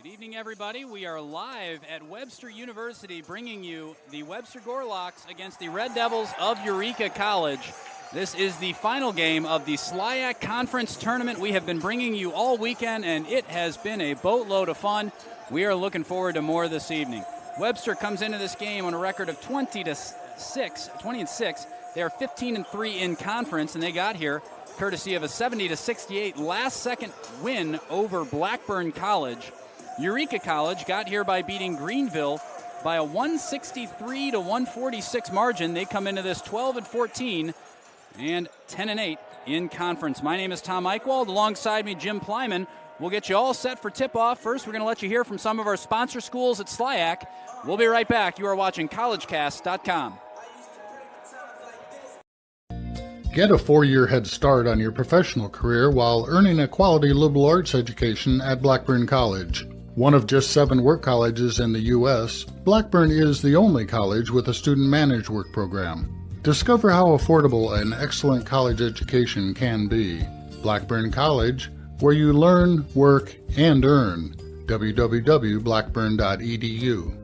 Good evening, everybody. We are live at Webster University bringing you the Webster Gorlocks against the Red Devils of Eureka College. This is the final game of the SLIAC Conference Tournament. We have been bringing you all weekend, and it has been a boatload of fun. We are looking forward to more this evening. Webster comes into this game on a record of 20-6. They are 15-3 in conference, and they got here courtesy of a 70-68 last-second win over Blackburn College. Eureka College got here by beating Greenville by a 163-146 margin. They come into this 12-14 and 10-8 in conference. My name is Tom Eichwald. Alongside me, Jim Plyman. We'll get you all set for tip-off. First, we're going to let you hear from some of our sponsor schools at SLIAC. We'll be right back. You are watching collegecast.com. Get a 4-year head start on your professional career while earning a quality liberal arts education at Blackburn College. One of just 7 work colleges in the U.S., Blackburn is the only college with a student-managed work program. Discover how affordable an excellent college education can be. Blackburn College, where you learn, work, and earn. www.blackburn.edu.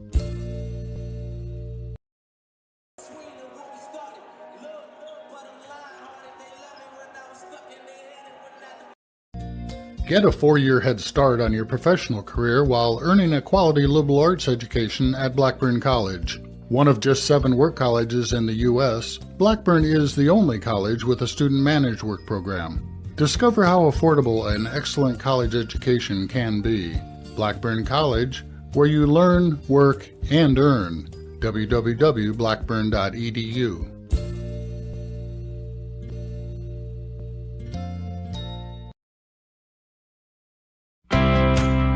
Get a 4-year head start on your professional career while earning a quality liberal arts education at Blackburn College. One of just 7 work colleges in the U.S., Blackburn is the only college with a student-managed work program. Discover how affordable an excellent college education can be. Blackburn College, where you learn, work, and earn. www.blackburn.edu.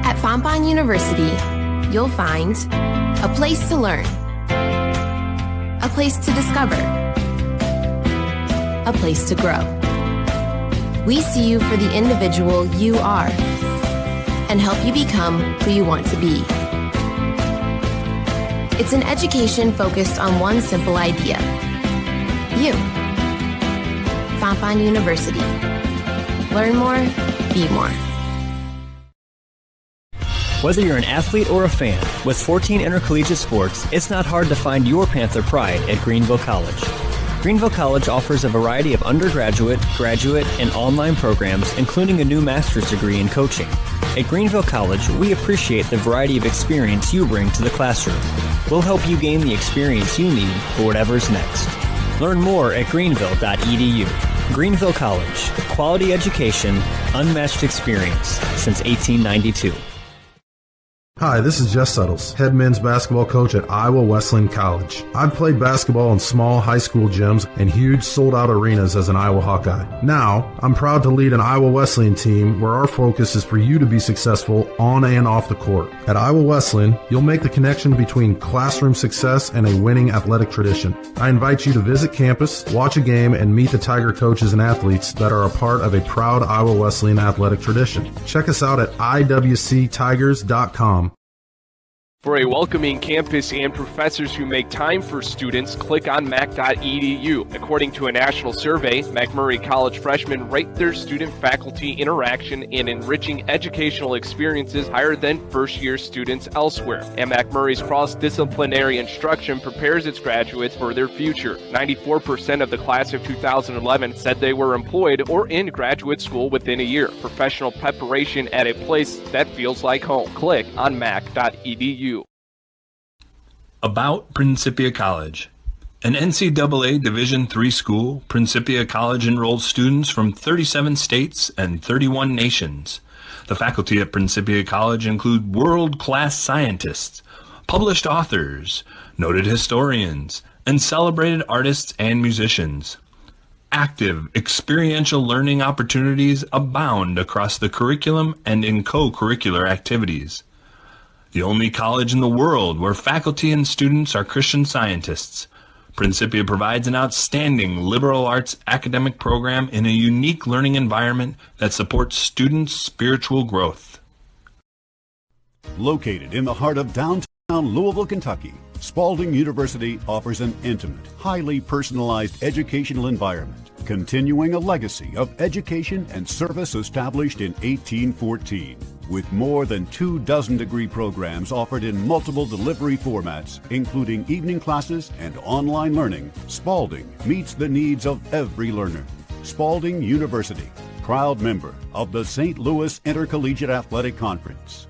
At Fontbonne University, you'll find a place to learn, a place to discover, a place to grow. We see you for the individual you are and help you become who you want to be. It's an education focused on one simple idea: you. Fontbonne University. Learn more, be more. Whether you're an athlete or a fan, with 14 intercollegiate sports, it's not hard to find your Panther pride at Greenville College. Greenville College offers a variety of undergraduate, graduate, and online programs, including a new master's degree in coaching. At Greenville College, we appreciate the variety of experience you bring to the classroom. We'll help you gain the experience you need for whatever's next. Learn more at greenville.edu. Greenville College, quality education, unmatched experience since 1892. Hi, this is Jess Suttles, head men's basketball coach at Iowa Wesleyan College. I've played basketball in small high school gyms and huge sold-out arenas as an Iowa Hawkeye. Now, I'm proud to lead an Iowa Wesleyan team where our focus is for you to be successful on and off the court. At Iowa Wesleyan, you'll make the connection between classroom success and a winning athletic tradition. I invite you to visit campus, watch a game, and meet the Tiger coaches and athletes that are a part of a proud Iowa Wesleyan athletic tradition. Check us out at iwctigers.com. For a welcoming campus and professors who make time for students, click on mac.edu. According to a national survey, McMurray College freshmen rate their student-faculty interaction and enriching educational experiences higher than first-year students elsewhere. And McMurray's cross-disciplinary instruction prepares its graduates for their future. 94% of the class of 2011 said they were employed or in graduate school within a year. Professional preparation at a place that feels like home. Click on mac.edu. About Principia College. An NCAA Division III school, Principia College enrolls students from 37 states and 31 nations. The faculty at Principia College include world-class scientists, published authors, noted historians, and celebrated artists and musicians. Active, experiential learning opportunities abound across the curriculum and in co-curricular activities. The only college in the world where faculty and students are Christian Scientists, Principia provides an outstanding liberal arts academic program in a unique learning environment that supports students' spiritual growth. Located in the heart of downtown Louisville, Kentucky, Spalding University offers an intimate, highly personalized educational environment, continuing a legacy of education and service established in 1814. With more than 24 degree programs offered in multiple delivery formats, including evening classes and online learning, Spalding meets the needs of every learner. Spalding University, proud member of the St. Louis Intercollegiate Athletic Conference.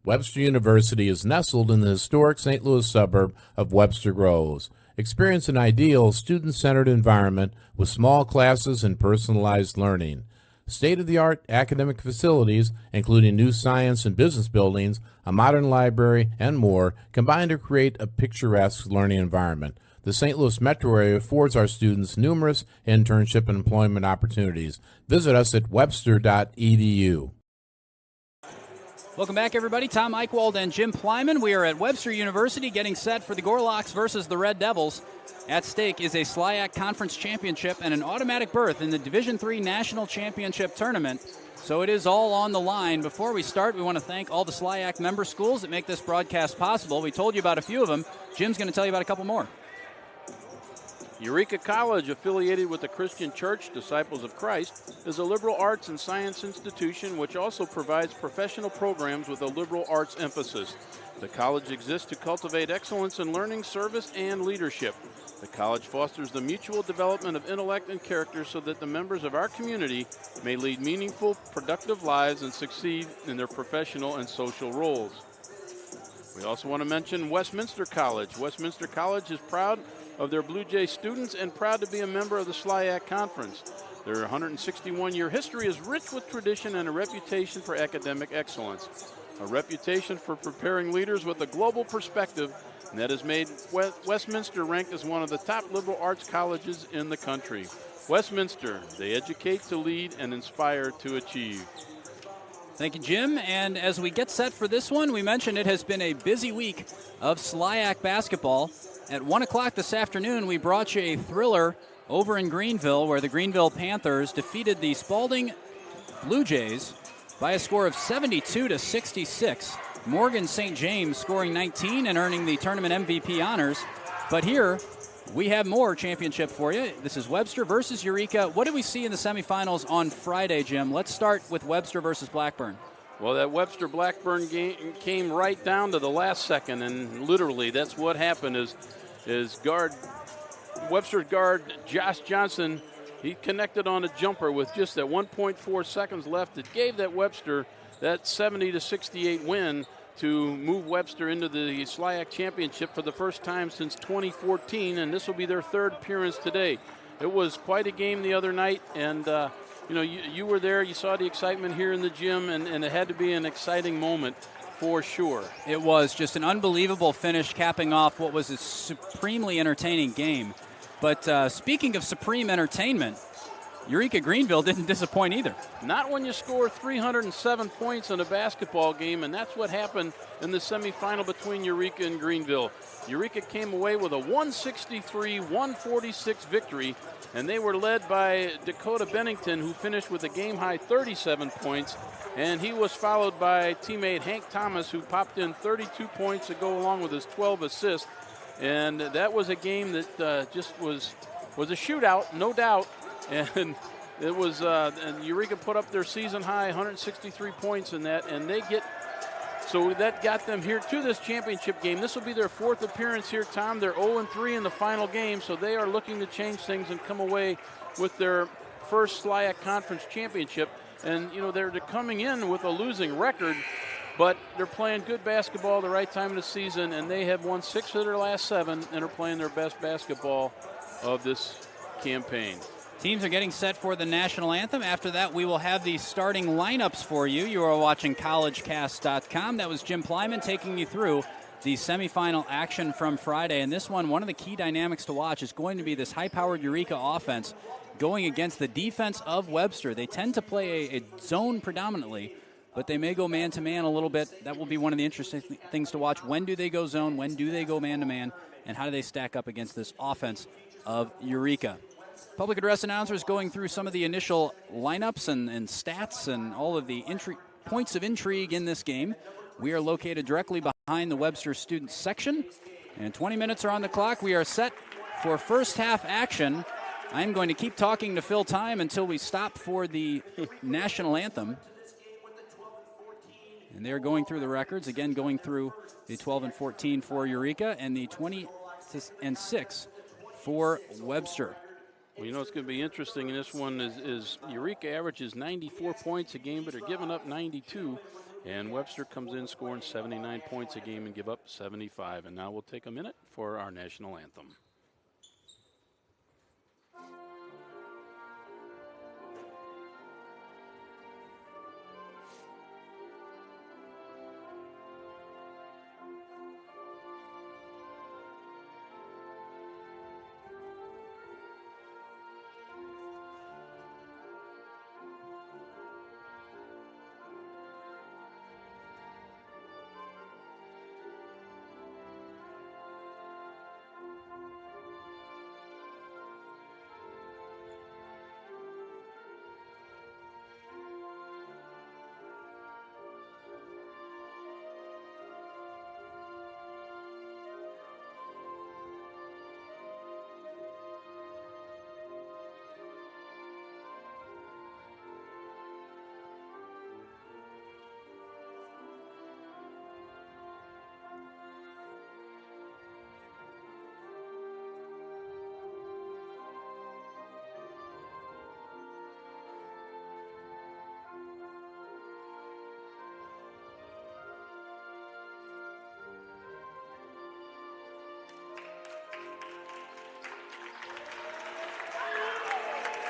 Webster University is nestled in the historic St. Louis suburb of Webster Groves. Experience an ideal student-centered environment with small classes and personalized learning. State-of-the-art academic facilities, including new science and business buildings, a modern library, and more, combine to create a picturesque learning environment. The St. Louis metro area affords our students numerous internship and employment opportunities. Visit us at webster.edu. Welcome back, everybody. Tom Eichwald and Jim Plyman. We are at Webster University getting set for the Gorlocks versus the Red Devils. At stake is a SLIAC Conference Championship and an automatic berth in the Division III National Championship Tournament. So it is all on the line. Before we start, we want to thank all the SLIAC member schools that make this broadcast possible. We told you about a few of them. Jim's going to tell you about a couple more. Eureka College, affiliated with the Christian Church Disciples of Christ, is a liberal arts and science institution which also provides professional programs with a liberal arts emphasis. The college exists to cultivate excellence in learning, service, and leadership. The college fosters the mutual development of intellect and character so that the members of our community may lead meaningful, productive lives and succeed in their professional and social roles. We also want to mention Westminster College. Westminster College is proud of their Blue Jay students and proud to be a member of the SLIAC Conference. Their 161-year history is rich with tradition and a reputation for academic excellence. A reputation for preparing leaders with a global perspective, and that has made Westminster ranked as one of the top liberal arts colleges in the country. Westminster, they educate to lead and inspire to achieve. Thank you, Jim. And as we get set for this one, we mentioned it has been a busy week of SLIAC basketball. At 1 o'clock this afternoon, we brought you a thriller over in Greenville, where the Greenville Panthers defeated the Spalding Blue Jays by a score of 72-66. Morgan St. James scoring 19 and earning the tournament MVP honors. But here, we have more championship for you. This is Webster versus Eureka. What did we see in the semifinals on Friday, Jim? Let's start with Webster versus Blackburn. Well, that Webster-Blackburn game came right down to the last second, and literally that's what happened is Webster's guard, Josh Johnson, he connected on a jumper with just that 1.4 seconds left. It gave that Webster that 70-68 win to move Webster into the SLIAC championship for the first time since 2014, and this will be their third appearance today. It was quite a game the other night, and you were there. You saw the excitement here in the gym, and it had to be an exciting moment for sure. It was just an unbelievable finish, capping off what was a supremely entertaining game. But speaking of supreme entertainment, Eureka Greenville didn't disappoint either. Not when you score 307 points in a basketball game, and that's what happened in the semifinal between Eureka and Greenville. Eureka came away with a 163-146 victory, and they were led by Dakota Bennington, who finished with a game-high 37 points, and he was followed by teammate Hank Thomas, who popped in 32 points to go along with his 12 assists. And that was a game that just was a shootout, no doubt. And it was and Eureka put up their season high 163 points in that, and so that got them here to this championship game. This will be their fourth appearance here, Tom. They're 0-3 in the final game, so they are looking to change things and come away with their first SLIAC Conference championship. And they're coming in with a losing record, but they're playing good basketball the right time of the season, and they have won 6 of their last 7 and are playing their best basketball of this campaign. Teams are getting set for the national anthem. After that, we will have the starting lineups for you. You are watching collegecast.com. That was Jim Plyman taking you through the semifinal action from Friday. And this one of the key dynamics to watch is going to be this high-powered Eureka offense going against the defense of Webster. They tend to play a zone predominantly, but they may go man-to-man a little bit. That will be one of the interesting things to watch. When do they go zone? When do they go man-to-man? And how do they stack up against this offense of Eureka? Public address announcers going through some of the initial lineups and stats and all of the points of intrigue in this game. We are located directly behind the Webster student section, and 20 minutes are on the clock. We are set for first half action. I'm going to keep talking to fill time until we stop for the national anthem. And they're going through the records, again going through the 12 and 14 for Eureka and the 20 and 6 for Webster. Well, you know, it's going to be interesting in this one is Eureka averages 94 points a game, but are giving up 92. And Webster comes in scoring 79 points a game and give up 75. And now we'll take a minute for our national anthem.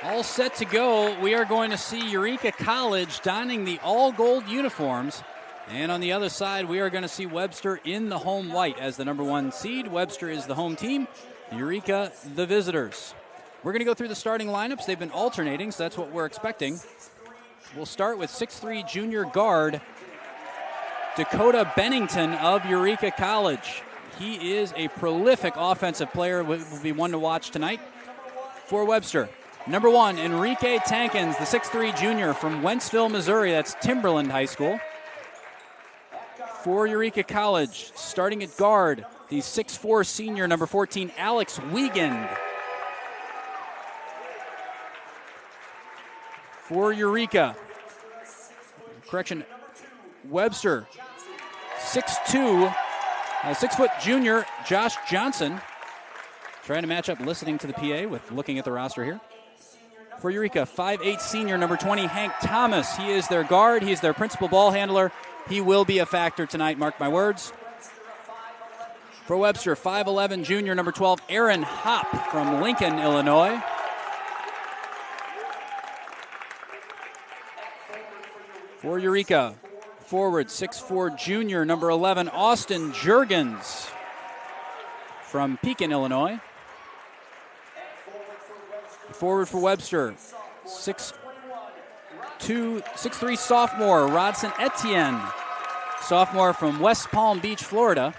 All set to go. We are going to see Eureka College donning the all-gold uniforms. And on the other side, we are going to see Webster in the home white as the number 1 seed. Webster is the home team. Eureka, the visitors. We're going to go through the starting lineups. They've been alternating, so that's what we're expecting. We'll start with 6'3" junior guard Dakota Bennington of Eureka College. He is a prolific offensive player, will be one to watch tonight. For Webster, number 1, Enrique Tankins, the 6'3" junior from Wentzville, Missouri. That's Timberland High School. For Eureka College, starting at guard, the 6'4" senior, number 14, Alex Wiegand. For Eureka, Webster, 6'2", 6-foot junior, Josh Johnson. Trying to match up listening to the PA with looking at the roster here. For Eureka, 5'8" senior, number 20, Hank Thomas. He is their guard. He is their principal ball handler. He will be a factor tonight, mark my words. For Webster, 5'11" junior, number 12, Aaron Hopp from Lincoln, Illinois. For Eureka, forward, 6'4" junior, number 11, Austin Juergens from Pekin, Illinois. Forward for Webster, 6'3" sophomore, Rodson Etienne, sophomore from West Palm Beach, Florida.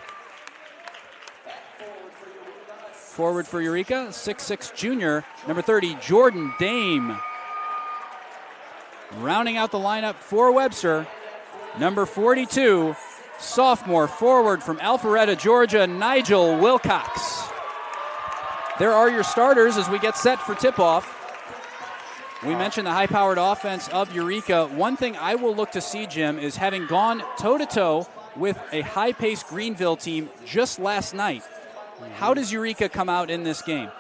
Forward for Eureka, 6'6" junior, number 30, Jordan Dame. Rounding out the lineup for Webster, number 42, sophomore forward from Alpharetta, Georgia, Nigel Wilcox. There are your starters as we get set for tip-off. We mentioned the high-powered offense of Eureka. One thing I will look to see, Jim, is having gone toe-to-toe with a high-paced Greenville team just last night. How does Eureka come out in this game?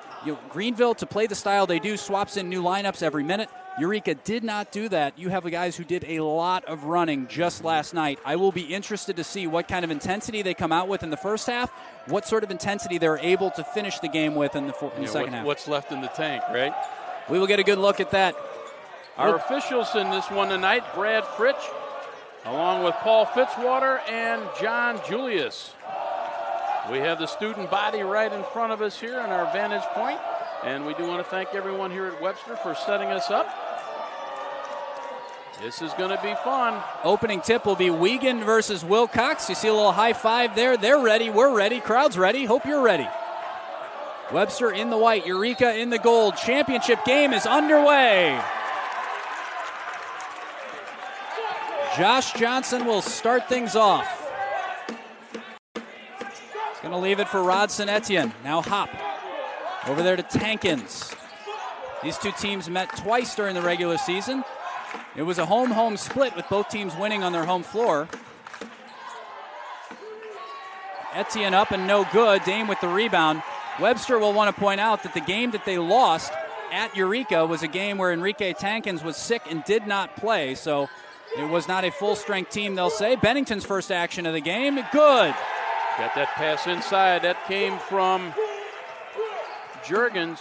Greenville, to play the style they do, swaps in new lineups every minute. Eureka did not do that. You have guys who did a lot of running just last night. I will be interested to see what kind of intensity they come out with in the first half, what sort of intensity they're able to finish the game with in the second half. What's left in the tank, right? We will get a good look at that. Our officials in this one tonight, Brad Fritsch, along with Paul Fitzwater and John Julius. We have the student body right in front of us here in our vantage point, and we do want to thank everyone here at Webster for setting us up. This is going to be fun. Opening tip will be Wiegand versus Wilcox. You see a little high five there. They're ready. We're ready. Crowd's ready. Hope you're ready. Webster in the white, Eureka in the gold. Championship game is underway. Josh Johnson will start things off. He's going to leave it for Rodson Etienne. Now Hopp over there to Tankins. These two teams met twice during the regular season. It was a home-home split with both teams winning on their home floor. Etienne up and no good. Dame with the rebound. Webster will want to point out that the game that they lost at Eureka was a game where Enrique Tankins was sick and did not play, so it was not a full-strength team, they'll say. Bennington's first action of the game, good. Got that pass inside. That came from Juergens.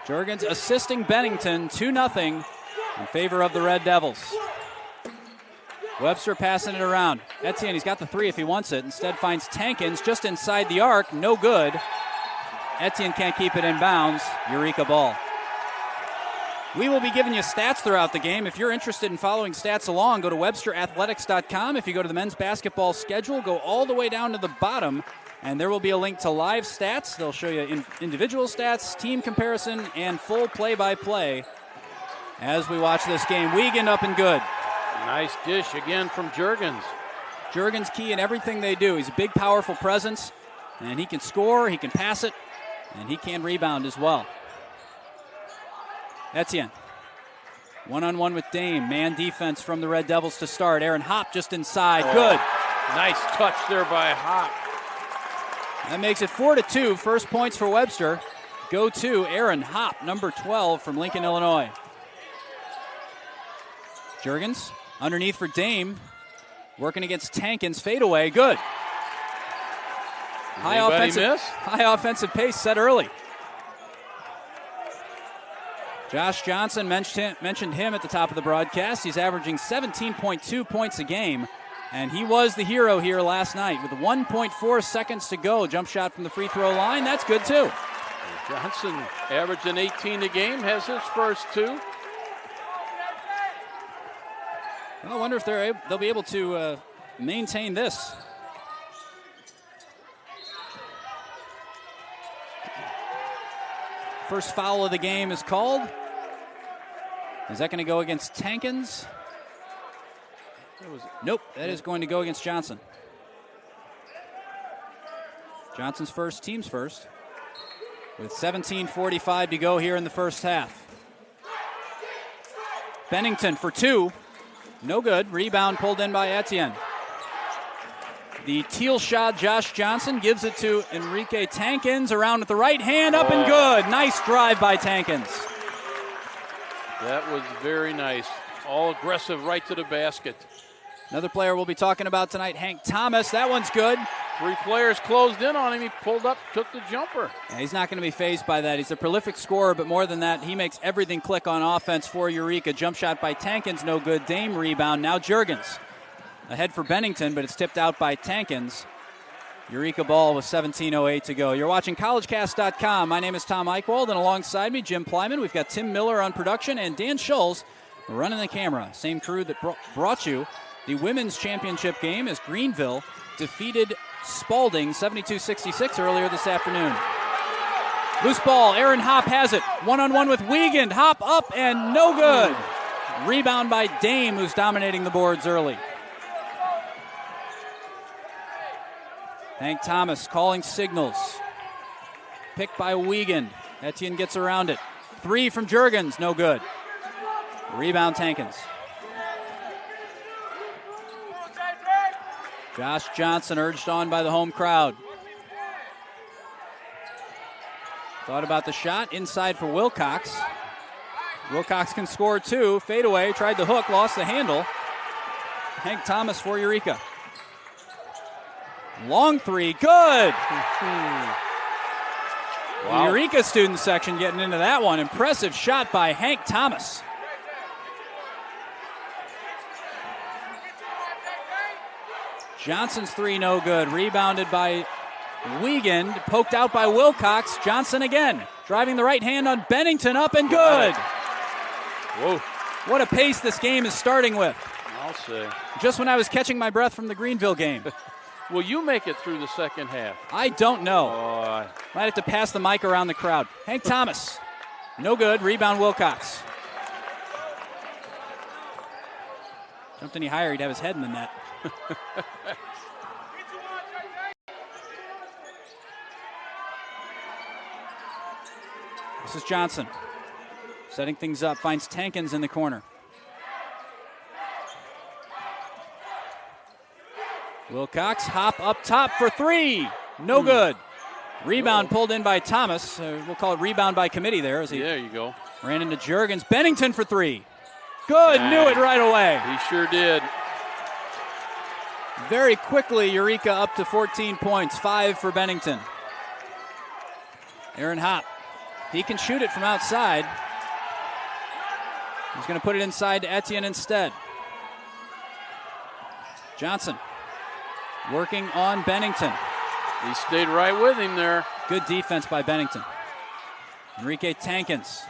Juergens assisting Bennington 2-0 in favor of the Red Devils. Webster passing it around. Etienne, he's got the three if he wants it. Instead finds Tankins just inside the arc, no good. Etienne can't keep it in bounds. Eureka ball. We will be giving you stats throughout the game. If you're interested in following stats along, go to WebsterAthletics.com. If you go to the men's basketball schedule, go all the way down to the bottom, and there will be a link to live stats. They'll show you individual stats, team comparison, and full play-by-play as we watch this game. Wiegand up and good. Nice dish again from Juergens. Juergens key in everything they do. He's a big, powerful presence, and he can score, he can pass it, and he can rebound as well. Etienne, one-on-one with Dame. Man defense from the Red Devils to start. Aaron Hopp just inside. Good. Nice touch there by Hopp. That makes it 4-2. First points for Webster go to Aaron Hopp, number 12 from Lincoln, Illinois. Juergens underneath for Dame. Working against Tankins. Fadeaway. Good. High offensive pace set early. Josh Johnson mentioned him at the top of the broadcast. He's averaging 17.2 points a game, and he was the hero here last night with 1.4 seconds to go. Jump shot from the free throw line. That's good, too. Johnson averaging 18 a game, has his first two. I wonder if they'll be able to maintain this. First foul of the game is called. Is that going to go against Tankins? Nope, that is going to go against Johnson. Johnson's first, team's first. With 17:45 to go here in the first half. Bennington for two. No good. Rebound pulled in by Etienne. The teal shot, Josh Johnson gives it to Enrique Tankins. Around with the right hand, up and good. Nice drive by Tankins. That was very nice. All aggressive right to the basket. Another player we'll be talking about tonight, Hank Thomas. That one's good. Three players closed in on him. He pulled up, took the jumper. Yeah, he's not going to be fazed by that. He's a prolific scorer, but more than that, he makes everything click on offense for Eureka. Jump shot by Tankins, no good. Dame rebound. Now Juergens. Ahead for Bennington, but it's tipped out by Tankins. Eureka ball with 17:08 to go. You're watching collegecast.com. My name is Tom Eichwald, and alongside me, Jim Plyman. We've got Tim Miller on production and Dan Schulz running the camera. Same crew that brought you the women's championship game as Greenville defeated Spalding 72-66 earlier this afternoon. Loose ball. Aaron Hopp has it. One-on-one with Wiegand. Hopp up and no good. Rebound by Dame, who's dominating the boards early. Hank Thomas calling signals. Picked by Wiegand. Etienne gets around it. Three from Juergens, no good. Rebound Tankins. Josh Johnson urged on by the home crowd. Thought about the shot. Inside for Wilcox. Wilcox can score two. Fadeaway, tried the hook, lost the handle. Hank Thomas for Eureka. Long three, good. Wow. The Eureka student section getting into that one. Impressive shot by Hank Thomas. Johnson's three, no good. Rebounded by Wiegand, poked out by Wilcox. Johnson again, driving the right hand on Bennington, up and good. Whoa. What a pace this game is starting with. I'll say. Just when I was catching my breath from the Greenville game. Will you make it through the second half? I don't know. Might have to pass the mic around the crowd. Hank Thomas, no good. Rebound Wilcox. Jumped any higher, he'd have his head in the net. This is Johnson. Setting things up, finds Tankins in the corner. Wilcox, hop up top for three. No good. Rebound pulled in by Thomas. We'll call it rebound by committee there. As he there you go. Ran into Juergens. Bennington for three. Good, knew it right away. He sure did. Very quickly, Eureka up to 14 points, 5 for Bennington. Aaron Hopp, he can shoot it from outside. He's going to put it inside to Etienne instead. Johnson working on Bennington. He stayed right with him there. Good defense by Bennington. Enrique Tankins.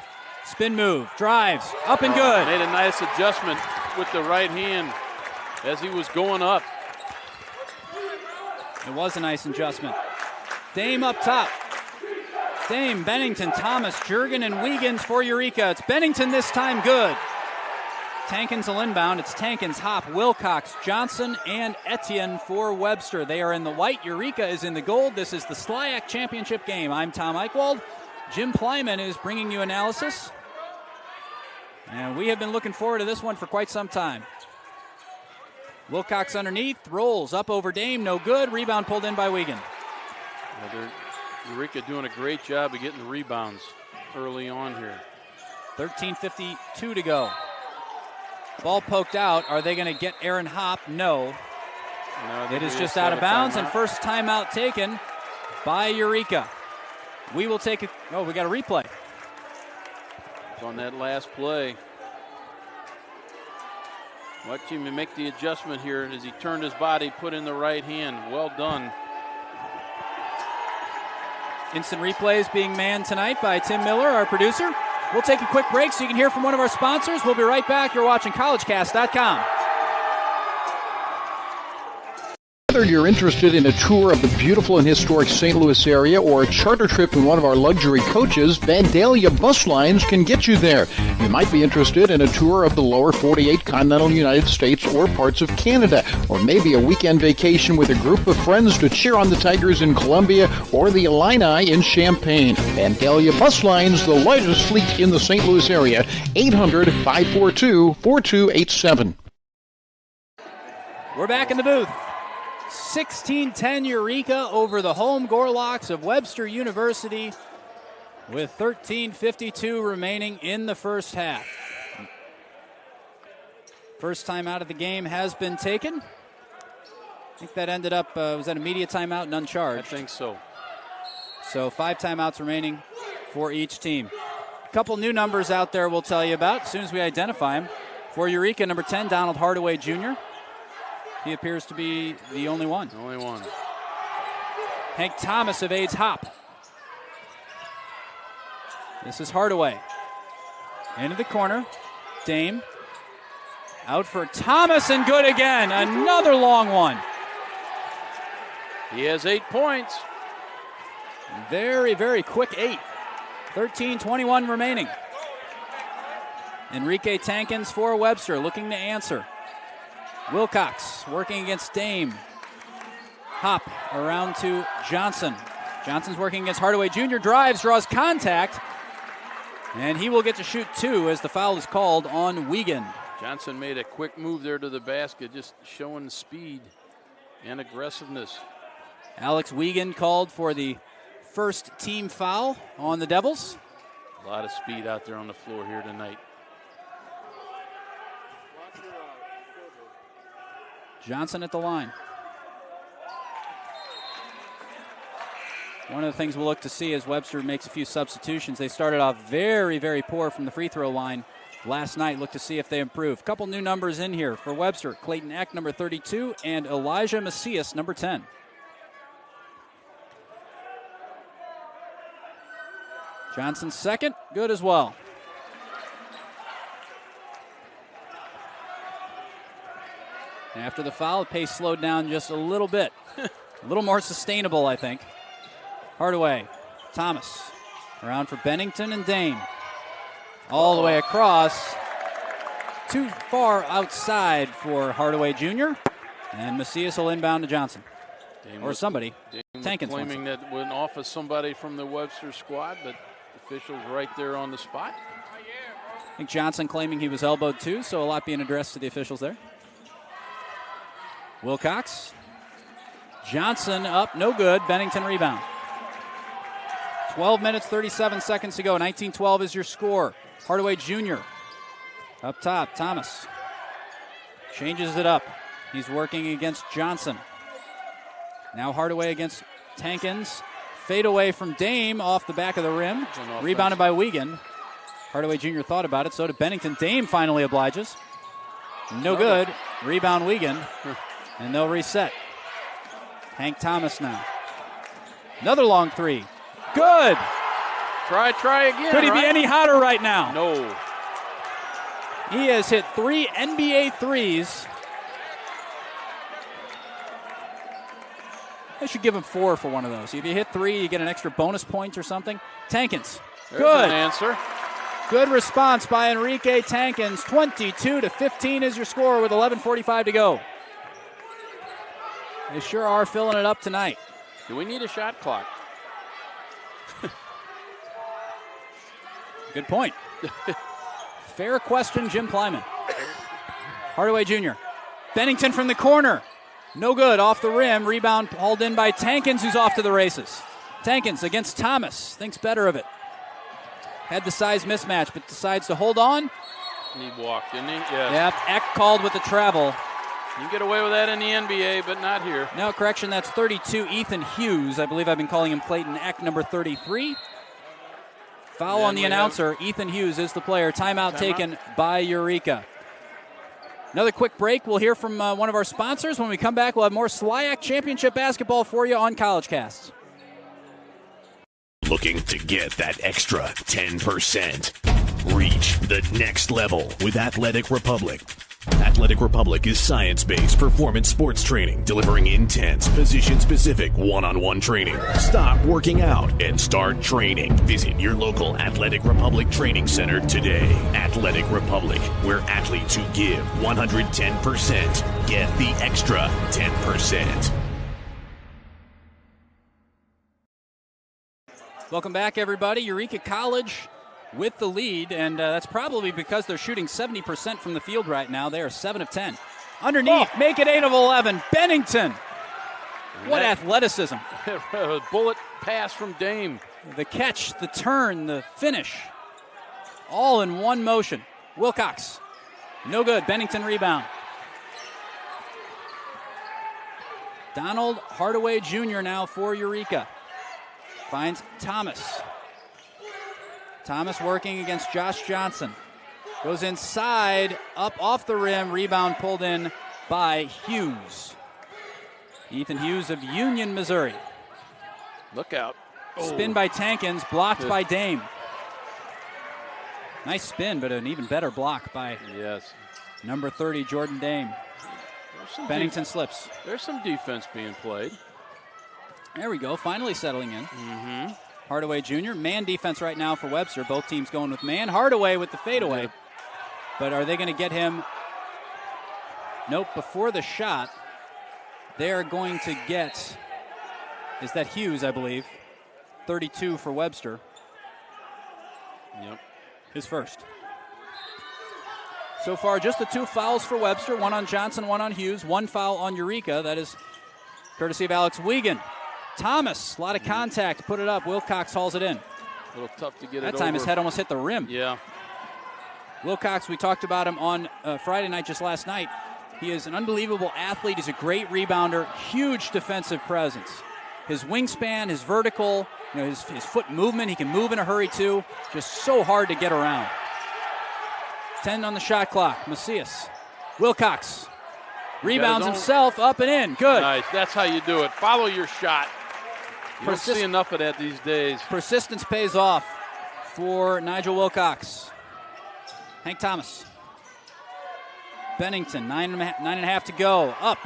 Spin move, drives, up and good. Made a nice adjustment with the right hand as he was going up. It was a nice adjustment. Dame up top. Dame, Bennington, Thomas, Juergen, and Wiegans for Eureka. It's Bennington this time, good. Tankins will inbound. It's Tankins, Hopp, Wilcox, Johnson, and Etienne for Webster. They are in the white. Eureka is in the gold. This is the SLIAC championship game. I'm Tom Eichwald. Jim Plyman is bringing you analysis. And we have been looking forward to this one for quite some time. Wilcox underneath, rolls up over Dame, no good. Rebound pulled in by Wiegand. Eureka doing a great job of getting the rebounds early on here. 13:52 to go. Ball poked out. Are they going to get Aaron Hopp? No. It is just out of bounds, and first timeout taken by Eureka. We will take it. Oh, we got a replay. On that last play. Watch him make the adjustment here as he turned his body, put in the right hand. Well done. Instant replays being manned tonight by Tim Miller, our producer. We'll take a quick break so you can hear from one of our sponsors. We'll be right back. You're watching collegecast.com. Whether you're interested in a tour of the beautiful and historic St. Louis area or a charter trip in one of our luxury coaches, Vandalia Bus Lines can get you there. You might be interested in a tour of the lower 48 continental United States or parts of Canada, or maybe a weekend vacation with a group of friends to cheer on the Tigers in Columbia or the Illini in Champaign. Vandalia Bus Lines, the largest fleet in the St. Louis area, 800-542-4287. We're back in the booth. 16-10 Eureka over the home Gorlocks of Webster University with 13:52 remaining in the first half. First time out of the game has been taken. I think that ended up, was that a media timeout and uncharged? I think so. So 5 timeouts remaining for each team. A couple new numbers out there we'll tell you about as soon as we identify them. For Eureka, number 10, Donald Hardaway Jr. He appears to be the only one. Only one. Hank Thomas evades Hopp. This is Hardaway. Into the corner. Dame. Out for Thomas and good again. Another long one. He has 8 points. Very, very quick 8. 13:21 remaining. Enrique Tankins for Webster looking to answer. Wilcox working against Dame. Hopp around to Johnson. Johnson's working against Hardaway Jr. Drives, draws contact. And he will get to shoot 2 as the foul is called on Wiegand. Johnson made a quick move there to the basket, just showing speed and aggressiveness. Alex Wiegand called for the first team foul on the Devils. A lot of speed out there on the floor here tonight. Johnson at the line. One of the things we'll look to see as Webster makes a few substitutions. They started off very, very poor from the free throw line last night. Look to see if they improve. Couple new numbers in here for Webster. Clayton Eck, number 32, and Elijah Macias, number 10. Johnson's second, good as well. After the foul, the pace slowed down just a little bit. A little more sustainable, I think. Hardaway, Thomas, around for Bennington and Dame. All the way across. Too far outside for Hardaway Jr. And Macias will inbound to Johnson. Or somebody. Tankins claiming that went off of somebody from the Webster squad, but officials right there on the spot. I think Johnson claiming he was elbowed too, so a lot being addressed to the officials there. Wilcox Johnson up, no good. Bennington rebound. 12 minutes, 37 seconds to go. 19-12 is your score. Hardaway Jr. up top. Thomas changes it up. He's working against Johnson. Now Hardaway against Tankins. Fade away from Dame off the back of the rim. Rebounded by Wiegand. Hardaway Jr. thought about it. So did Bennington. Dame finally obliges. No good. Rebound Wiegand. And they'll reset. Hank Thomas now. Another long three. Good. Try again. Could he be any hotter right now? No. He has hit 3 NBA threes. I should give him 4 for one of those. If you hit 3, you get an extra bonus point or something. Tankins. There's good an answer. Good response by Enrique Tankins. 22-15 is your score with 11:45 to go. They sure are filling it up tonight. Do we need a shot clock? Good point. Fair question, Jim Kleiman. Hardaway Jr. Bennington from the corner. No good, off the rim. Rebound hauled in by Tankins, who's off to the races. Tankins against Thomas. Thinks better of it. Had the size mismatch, but decides to hold on. He walked, didn't he? Yes. Yep, Eck called with the travel. You get away with that in the NBA, but not here. No, correction, that's 32, Ethan Hughes. I believe I've been calling him Clayton Eck, number 33. Foul on the announcer. Ethan Hughes is the player. Timeout taken by Eureka. Another quick break. We'll hear from one of our sponsors. When we come back, we'll have more SLIAC Championship basketball for you on College Casts. Looking to get that extra 10%? Reach the next level with Athletic Republic. Athletic Republic is science-based performance sports training, delivering intense, position-specific one-on-one training. Stop working out and start training. Visit your local Athletic Republic training center today. Athletic Republic, where athletes who give 110% get the extra 10%. Welcome back, everybody. Eureka College with the lead, and that's probably because they're shooting 70% from the field right now. They are 7 of 10. Underneath, make it 8 of 11. Bennington. What athleticism. Bullet pass from Dame. The catch, the turn, the finish. All in one motion. Wilcox. No good. Bennington rebound. Donald Hardaway Jr. now for Eureka. Finds Thomas. Thomas working against Josh Johnson. Goes inside, up off the rim, rebound pulled in by Hughes. Ethan Hughes of Union, Missouri. Look out. Spin by Tankins, blocked by Dame. Nice spin, but an even better block by number 30, Jordan Dame. Bennington slips. There's some defense being played. There we go, finally settling in. Hardaway Jr., man defense right now for Webster. Both teams going with man. Hardaway with the fadeaway. But are they going to get him? Nope, before the shot, they're going to get, is that Hughes, I believe, 32 for Webster. Yep. His first. So far, just the 2 fouls for Webster, 1 on Johnson, 1 on Hughes, 1 foul on Eureka. That is courtesy of Alex Wiegand. Thomas, a lot of contact, put it up. Wilcox hauls it in. A little tough to get that time over. His head almost hit the rim. Yeah. Wilcox, we talked about him on Friday night, just last night. He is an unbelievable athlete. He's a great rebounder, huge defensive presence. His wingspan, his vertical, his foot movement, he can move in a hurry too. Just so hard to get around. 10 on the shot clock. Macias. Wilcox rebounds himself, up and in. Good. Nice. That's how you do it. Follow your shot. You don't see enough of that these days. Persistence pays off for Nigel Wilcox. Hank Thomas. Bennington, 9.5 to go. Up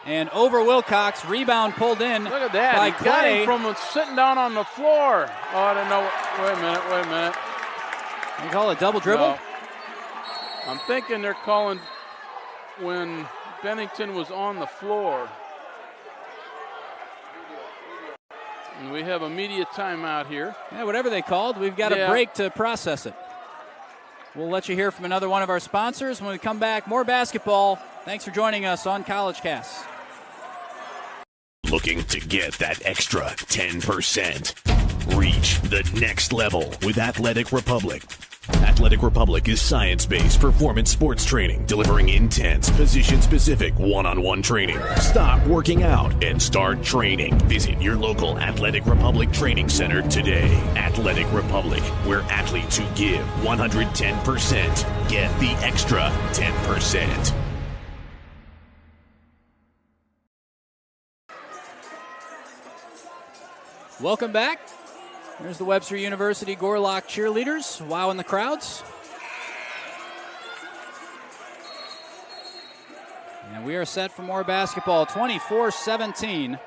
and over Wilcox. Rebound pulled in. Look at that. By he Clay. got him from sitting down on the floor. Oh, I don't know. Wait a minute. You call it a double dribble? No. I'm thinking they're calling when Bennington was on the floor. And we have a media timeout here. Yeah, whatever they called. We've got a break to process it. We'll let you hear from another one of our sponsors. When we come back, more basketball. Thanks for joining us on College Cast. Looking to get that extra 10%. Reach the next level with Athletic Republic. Athletic Republic is science-based performance sports training, delivering intense, position-specific one-on-one training. Stop working out and start training. Visit your local Athletic Republic training center today. Athletic Republic, where athletes who give 110% get the extra 10%. Welcome back. There's the Webster University Gorlock cheerleaders wowing the crowds. And we are set for more basketball, 24-17.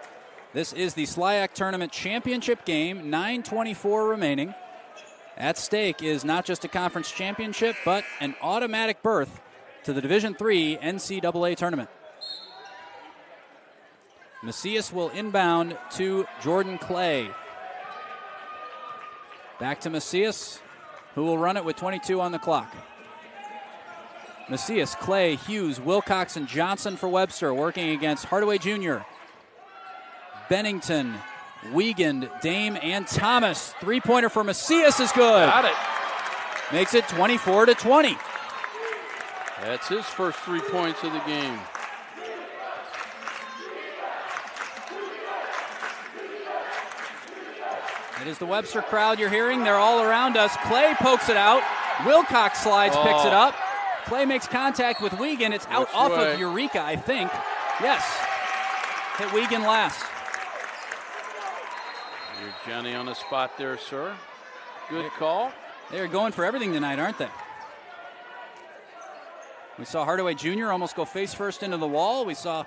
This is the SLIAC Tournament Championship game, 9:24 remaining. At stake is not just a conference championship, but an automatic berth to the Division III NCAA tournament. Macias will inbound to Jordan Clay. Back to Macias, who will run it with 22 on the clock. Macias, Clay, Hughes, Wilcox, and Johnson for Webster, working against Hardaway Jr., Bennington, Wiegand, Dame, and Thomas. Three-pointer for Macias is good. Got it. Makes it 24-20. That's his first 3 points of the game. It is the Webster crowd you're hearing. They're all around us. Clay pokes it out. Wilcox slides, picks it up. Clay makes contact with Wiegand. It's out off of Eureka, I think. Yes. Hit Wiegand last. You're Johnny on the spot there, sir. Good call. They're going for everything tonight, aren't they? We saw Hardaway Jr. almost go face first into the wall. We saw,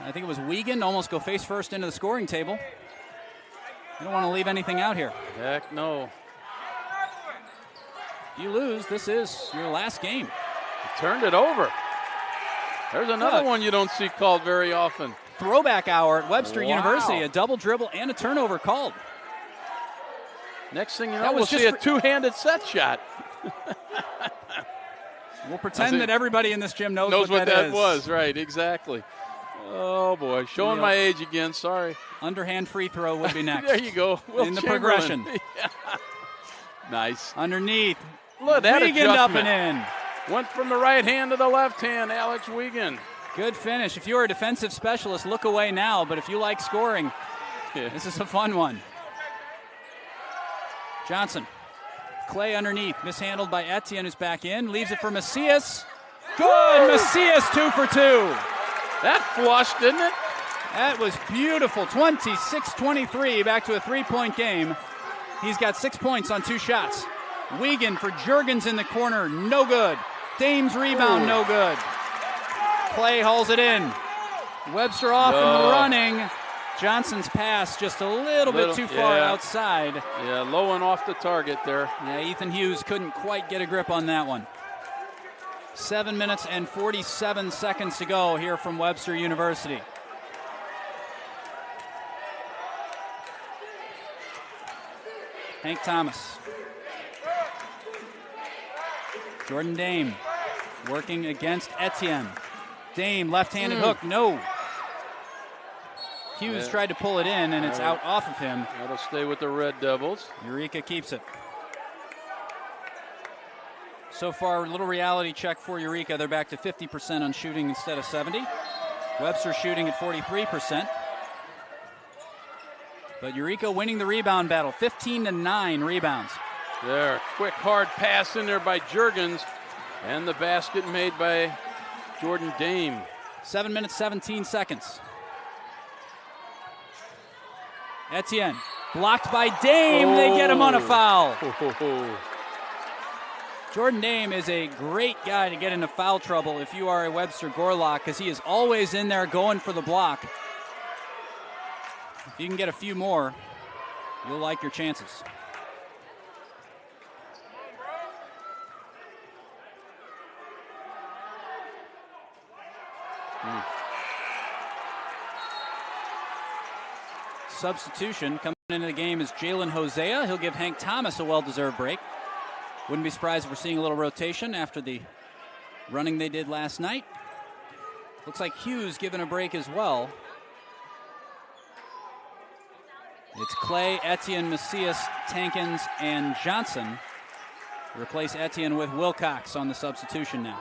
I think it was Wiegand, almost go face first into the scoring table. You don't want to leave anything out here. Heck no. If you lose, this is your last game. You turned it over. There's another one you don't see called very often. Throwback hour at Webster University. A double dribble and a turnover called. Next thing you know, we'll see a two-handed set shot. We'll pretend that everybody in this gym knows what that is. was. Right, exactly. Oh, boy. Showing my age again. Sorry. Underhand free throw would be next. There you go. In the progression. Yeah. Nice. Underneath. Look, that Wiegand up and in. Went from the right hand to the left hand, Alex Wiegand. Good finish. If you're a defensive specialist, look away now. But if you like scoring, this is a fun one. Johnson. Clay underneath. Mishandled by Etienne, who's back in. Leaves it for Macias. Good. Macias 2 for 2. That flushed, didn't it? That was beautiful. 26-23, back to a three-point game. He's got 6 points on 2 shots. Wiegand for Juergens in the corner, no good. Dame's rebound, no good. Clay hauls it in. Webster off and running. Johnson's pass just a little bit too far outside. Yeah, low and off the target there. Yeah, Ethan Hughes couldn't quite get a grip on that one. 7 minutes and 47 seconds to go here from Webster University. Hank Thomas. Jordan Dame working against Etienne. Dame, left-handed hook, no. Hughes tried to pull it in, and it's out off of him. That'll stay with the Red Devils. Eureka keeps it. So far, a little reality check for Eureka. They're back to 50% on shooting instead of 70. Webster shooting at 43%. But Eureka winning the rebound battle, 15-9 rebounds. There, quick hard pass in there by Juergens, and the basket made by Jordan Dame. 7 minutes, 17 seconds. Etienne, blocked by Dame. They get him on a foul. Jordan Dame is a great guy to get into foul trouble if you are a Webster Gorlock, because he is always in there going for the block. If you can get a few more, you'll like your chances. Substitution coming into the game is Jalen Hosea. He'll give Hank Thomas a well-deserved break. Wouldn't be surprised if we're seeing a little rotation after the running they did last night. Looks like Hughes given a break as well. It's Clay, Etienne, Macias, Tankins, and Johnson. Replace Etienne with Wilcox on the substitution now.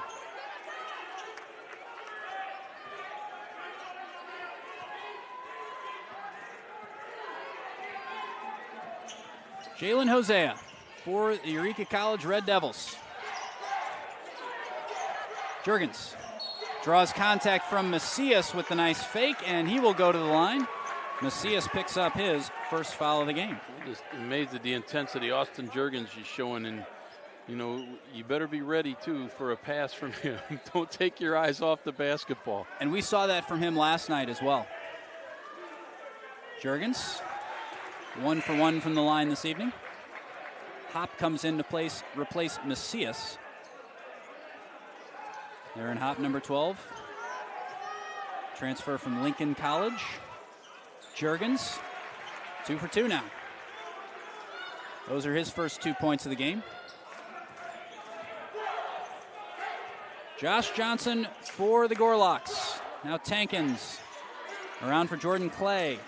Jalen Hosea for the Eureka College Red Devils. Juergens draws contact from Macias with the nice fake, and he will go to the line. Macias picks up his first foul of the game. I'm just amazed at the intensity Austin Juergens is showing, and you better be ready too for a pass from him. Don't take your eyes off the basketball. And we saw that from him last night as well. Juergens, 1 for 1 from the line this evening. Hop comes in to replace Macias. Aaron Hop, number 12. Transfer from Lincoln College. Juergens, 2 for 2 now. Those are his first 2 points of the game. Josh Johnson for the Gorlocks. Now Tankins around for Jordan Clay.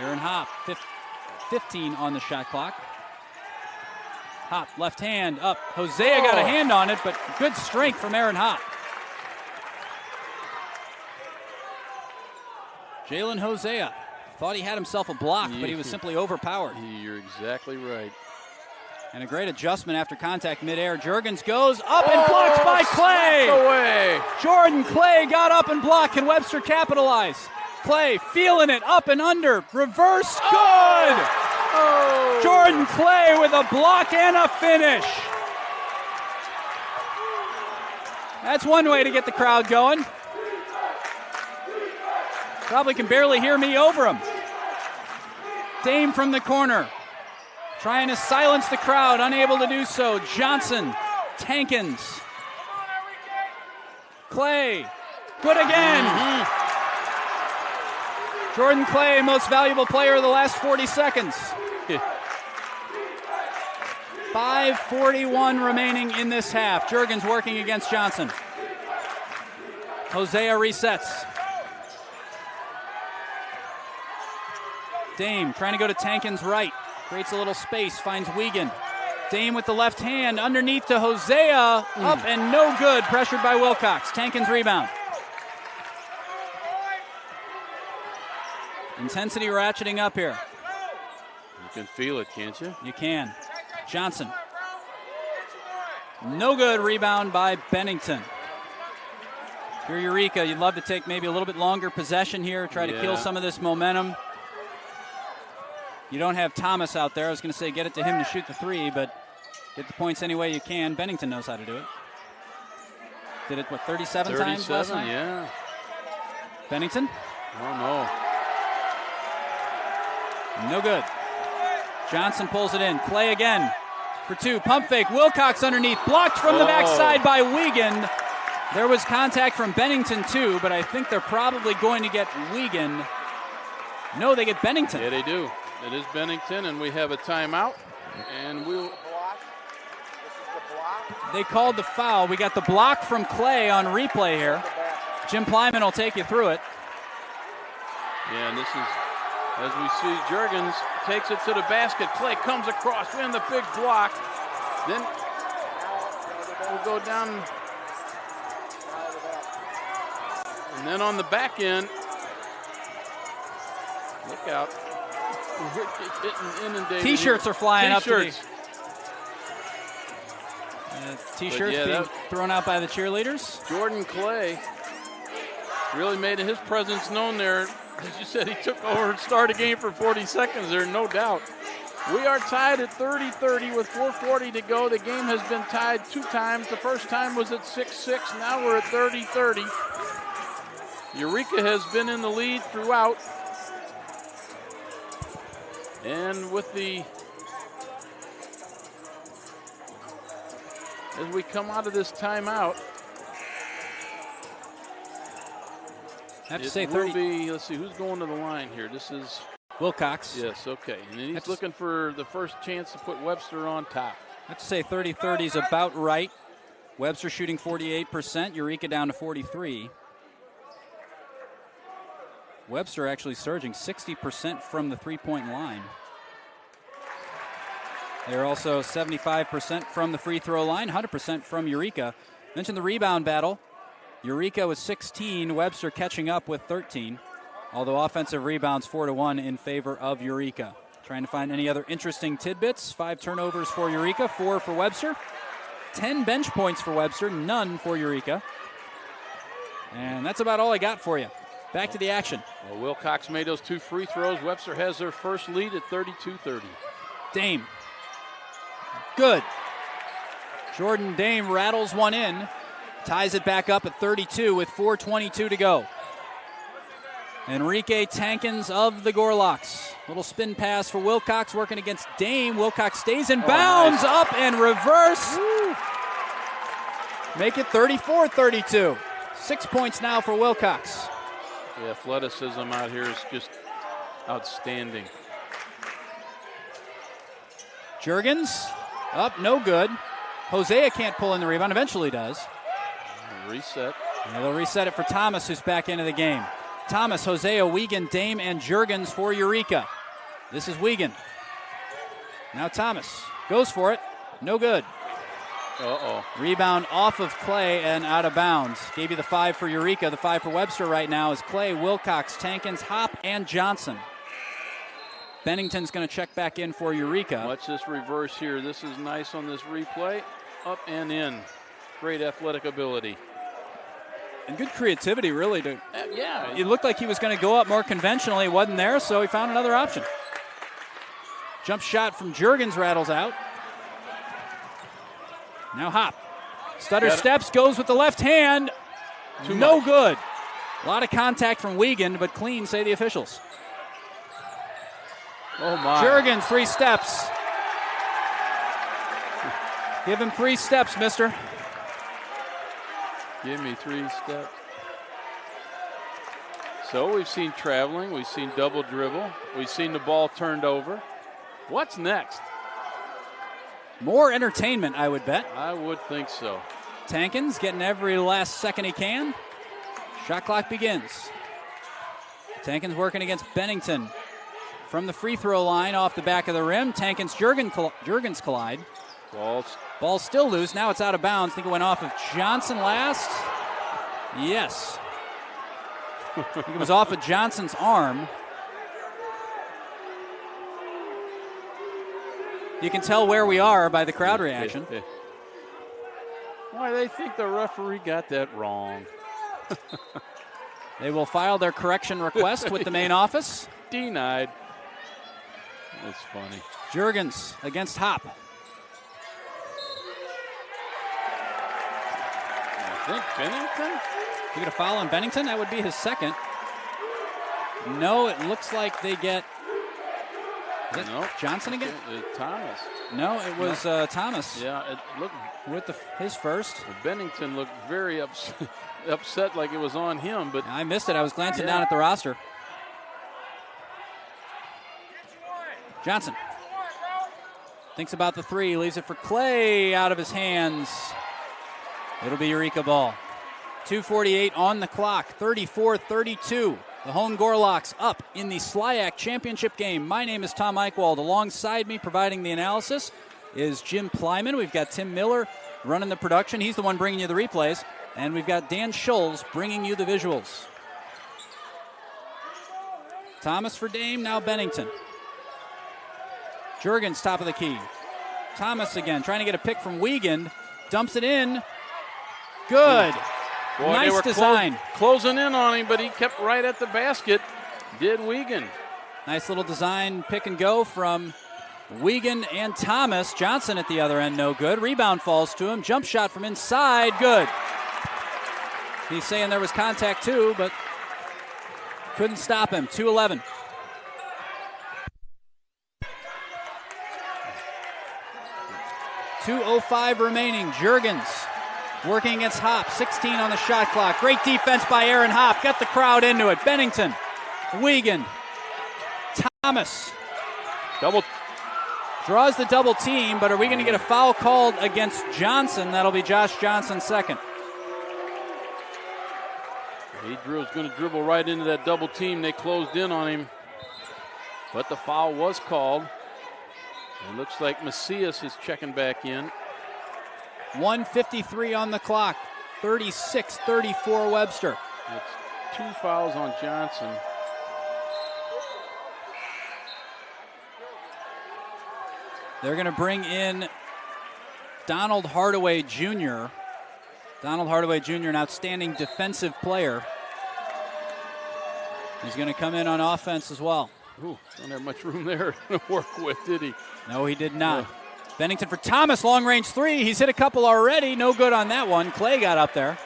Aaron Hop, 15 on the shot clock. Hop, left hand up. Hosea got a hand on it, but good strength from Aaron Hop. Jalen Hosea thought he had himself a block, but he was simply overpowered. You're exactly right. And a great adjustment after contact midair. Juergens goes up and blocked by Clay. Away. Jordan Clay got up and blocked. Can Webster capitalize? Clay feeling it, up and under. Reverse, good! Oh. Jordan Clay with a block and a finish. That's one way to get the crowd going. Probably can barely hear me over him. Dame from the corner, trying to silence the crowd, unable to do so. Johnson, Tankins, Clay, good again. Jordan Clay, most valuable player of the last 40 seconds. 5:41 remaining in this half. Juergens working against Johnson. Hosea resets. Dame trying to go to Tankins' right. Creates a little space, finds Wiegand. Dame with the left hand, underneath to Hosea. Up and no good, pressured by Wilcox. Tankins' rebound. Intensity ratcheting up here. You can feel it, can't you? You can. Johnson. No good, rebound by Bennington. If you're Eureka, you'd love to take maybe a little bit longer possession here, try to kill some of this momentum. You don't have Thomas out there. I was going to say get it to him to shoot the three, but get the points any way you can. Bennington knows how to do it. Did it, 37 times last night? Yeah. Bennington? Oh, no. No good. Johnson pulls it in. Clay again for two. Pump fake. Wilcox underneath. Blocked from the backside by Wiegand. There was contact from Bennington too, but I think they're probably going to get Wiegand. No, they get Bennington. Yeah, they do. It is Bennington, and we have a timeout. And we'll... They called the foul. We got the block from Clay on replay here. Jim Plyman will take you through it. Yeah, and this is, as we see, Juergens takes it to the basket. Clay comes across, in the big block. Then we'll go down. And then on the back end, look out. Getting inundated. T-shirts are flying up to the... T-shirts being thrown out by the cheerleaders. Jordan Clay really made his presence known there. As you said, he took over and started a game for 40 seconds there, no doubt. We are tied at 30-30 with 4:40 to go. The game has been tied 2 times. The first time was at 6-6. Now we're at 30-30. Eureka has been in the lead throughout. And with the... As we come out of this timeout, I have to say 30. Let's see, who's going to the line here? This is Wilcox. Yes, okay. And then he's looking for the first chance to put Webster on top. I have to say 30-30 is about right. Webster shooting 48%, Eureka down to 43. Webster actually surging 60% from the three-point line. They're also 75% from the free throw line, 100% from Eureka. Mentioned the rebound battle. Eureka with 16, Webster catching up with 13. Although offensive rebounds 4-1 in favor of Eureka. Trying to find any other interesting tidbits. 5 turnovers for Eureka, 4 for Webster. 10 bench points for Webster, none for Eureka. And that's about all I got for you. Back to the action. Well, Wilcox made those 2 free throws. Webster has their first lead at 32-30. Dame. Good. Jordan Dame rattles one in. Ties it back up at 32 with 4:22 to go. Enrique Tankins of the Gorlocks. Little spin pass for Wilcox working against Dame. Wilcox stays in bounds, nice. Up and reverse. Woo. Make it 34-32. 6 points now for Wilcox. The athleticism out here is just outstanding. Juergens up, no good. Hosea can't pull in the rebound, eventually does. Reset. And they'll reset it for Thomas, who's back into the game. Thomas, Hosea, Wiegand, Dame, and Juergens for Eureka. This is Wiegand. Now Thomas goes for it. No good. Uh-oh. Rebound off of Clay and out of bounds. Gave you the 5 for Eureka. The 5 for Webster right now is Clay, Wilcox, Tankins, Hop, and Johnson. Bennington's going to check back in for Eureka. Watch this reverse here. This is nice on this replay. Up and in. Great athletic ability. And good creativity, really. Yeah. It looked like he was going to go up more conventionally. It wasn't there, so he found another option. Jump shot from Juergens rattles out. Now Hop. Stutter steps, goes with the left hand. No good. A lot of contact from Wiegand, but clean, say the officials. Oh, my. Juergens, 3 steps. Give him 3 steps, mister. Give me 3 steps. So we've seen traveling. We've seen double dribble. We've seen the ball turned over. What's next? More entertainment, I would bet. I would think so. Tankins getting every last second he can. Shot clock begins. Tankins working against Bennington. From the free throw line off the back of the rim. Tankins, Juergens collide. Ball still loose. Now it's out of bounds. I think it went off of Johnson last. Yes. I think it was off of Johnson's arm. You can tell where we are by the crowd reaction. Why, they think the referee got that wrong. They will file their correction request with the main office. Denied. That's funny. Juergens against Hop. I think Bennington? You get a foul on Bennington? That would be his second. No, it looks like they get... Nope. Johnson again? Thomas. No, it was Thomas. Yeah, it looked... With his first. Bennington looked very upset like it was on him, but... I missed it. I was glancing down at the roster. Johnson. Thinks about the 3. Leaves it for Clay. Out of his hands. It'll be Eureka ball. 2:48 on the clock. 34-32. The home Gorlocks up in the SLIAC championship game. My name is Tom Eichwald. Alongside me providing the analysis is Jim Plyman. We've got Tim Miller running the production. He's the one bringing you the replays. And we've got Dan Scholes bringing you the visuals. Thomas for Dame, now Bennington. Juergens, top of the key. Thomas again, trying to get a pick from Wiegand. Dumps it in. Good. Boy, nice design. Closing in on him, but he kept right at the basket. Did Wiegand. Nice little design pick and go from Wiegand and Thomas. Johnson at the other end, no good. Rebound falls to him. Jump shot from inside, good. He's saying there was contact too, but couldn't stop him. 2-11. .205 remaining. Juergens working against Hop. 16 on the shot clock. Great defense by Aaron Hop. Got the crowd into it. Bennington, Wiegand, Thomas. Draws the double team, but are we going to get a foul called against Johnson? That'll be Josh Johnson's second. He was going to dribble right into that double team. They closed in on him, but the foul was called. It looks like Macias is checking back in. 1:53 on the clock. 36-34 Webster. It's 2 fouls on Johnson. They're going to bring in Donald Hardaway Jr. Donald Hardaway Jr., an outstanding defensive player. He's going to come in on offense as well. Ooh, don't have much room there to work with, did he? No, he did not. Bennington for Thomas, long-range three. He's hit a couple already. No good on that one. Clay got up there.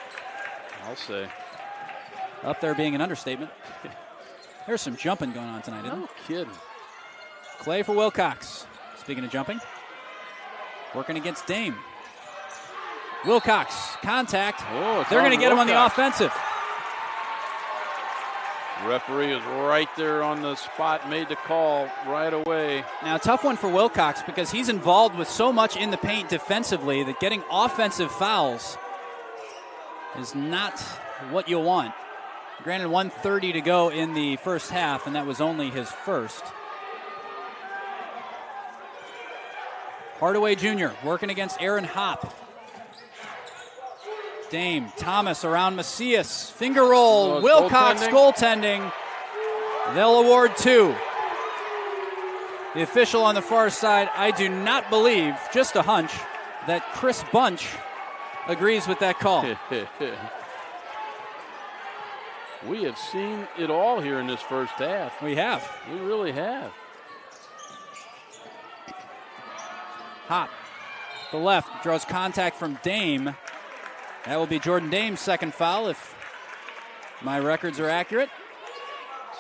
I'll say. Up there being an understatement. There's some jumping going on tonight, isn't No kidding. Clay for Wilcox. Speaking of jumping, working against Dame. Wilcox, contact. They're going to get him on the offensive. Referee is right there on the spot, made the call right away. Now, tough one for Wilcox because he's involved with so much in the paint defensively that getting offensive fouls is not what you want. Granted, 1:30 to go in the first half, and that was only his first. Hardaway Jr. working against Aaron Hopp. Dame, Thomas around Macias. Finger roll, Wilcox goaltending. They'll award 2. The official on the far side, I do not believe, just a hunch, that Chris Bunch agrees with that call. We have seen it all here in this first half. We have. We really have. Hop, the left, draws contact from Dame. That will be Jordan Dame's second foul if my records are accurate.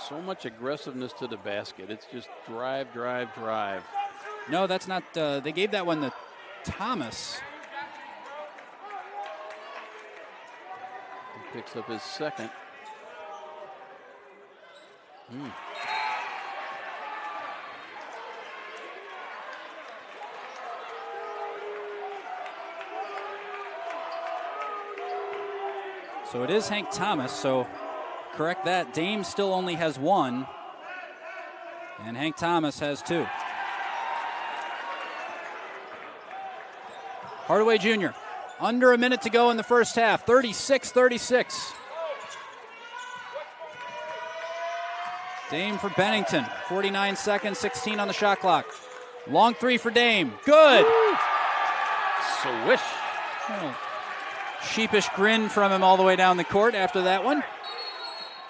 So much aggressiveness to the basket. It's just drive, drive, drive. No, that's not. They gave that one to Thomas. He picks up his second. So it is Hank Thomas, so correct that. Dame still only has 1, and Hank Thomas has 2. Hardaway Jr., under a minute to go in the first half, 36-36. Dame for Bennington, 49 seconds, 16 on the shot clock. Long three for Dame, good. Swish. Oh. Sheepish grin from him all the way down the court after that one.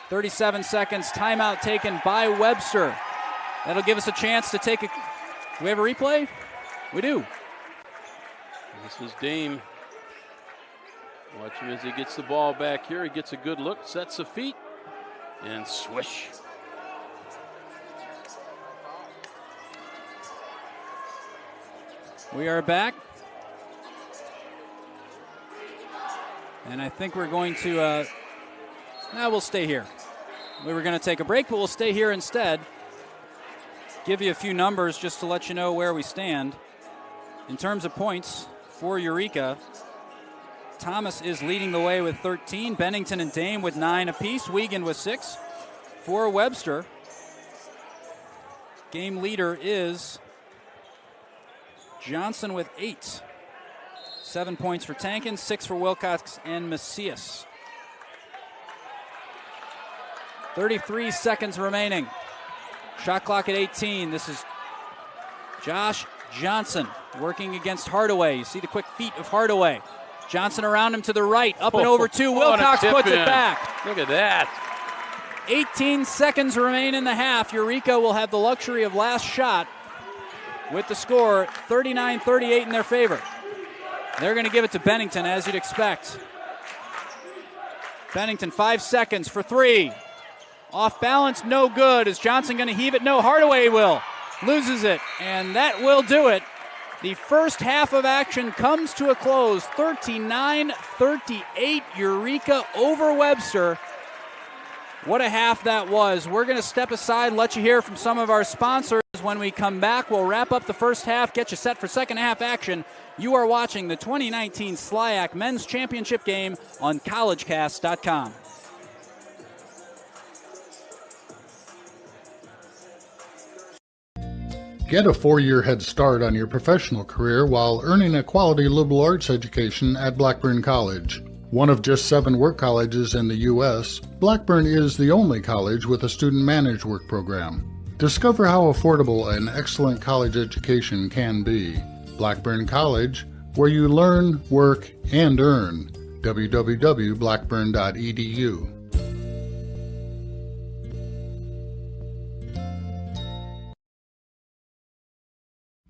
37 seconds, timeout taken by Webster. That'll give us a chance to take a... Do we have a replay? We do. This is Dame. Watch him as he gets the ball back here. He gets a good look, sets the feet, and swish. We are back. And I think we're going to, we'll stay here. We were going to take a break, but we'll stay here instead. Give you a few numbers just to let you know where we stand. In terms of points for Eureka, Thomas is leading the way with 13. Bennington and Dame with 9 apiece. Wiegand with 6. For Webster, game leader is Johnson with 8. 7 points for Tankin, 6 for Wilcox and Macias. 33 seconds remaining. Shot clock at 18. This is Josh Johnson working against Hardaway. You see the quick feet of Hardaway. Johnson around him to the right, up and over 2. Wilcox puts it back. Look at that. 18 seconds remain in the half. Eureka will have the luxury of last shot with the score 39-38 in their favor. They're going to give it to Bennington, as you'd expect. Bennington, 5 seconds for 3. Off balance, no good. Is Johnson going to heave it? No, Hardaway will. Loses it, and that will do it. The first half of action comes to a close. 39-38, Eureka over Webster. What a half that was. We're going to step aside, let you hear from some of our sponsors. When we come back, we'll wrap up the first half, get you set for second half action. You are watching the 2019 SLIAC Men's Championship game on collegecast.com. Get a 4-year head start on your professional career while earning a quality liberal arts education at Blackburn College. One of just 7 work colleges in the U.S., Blackburn is the only college with a student-managed work program. Discover how affordable an excellent college education can be. Blackburn College, where you learn, work, and earn. www.blackburn.edu.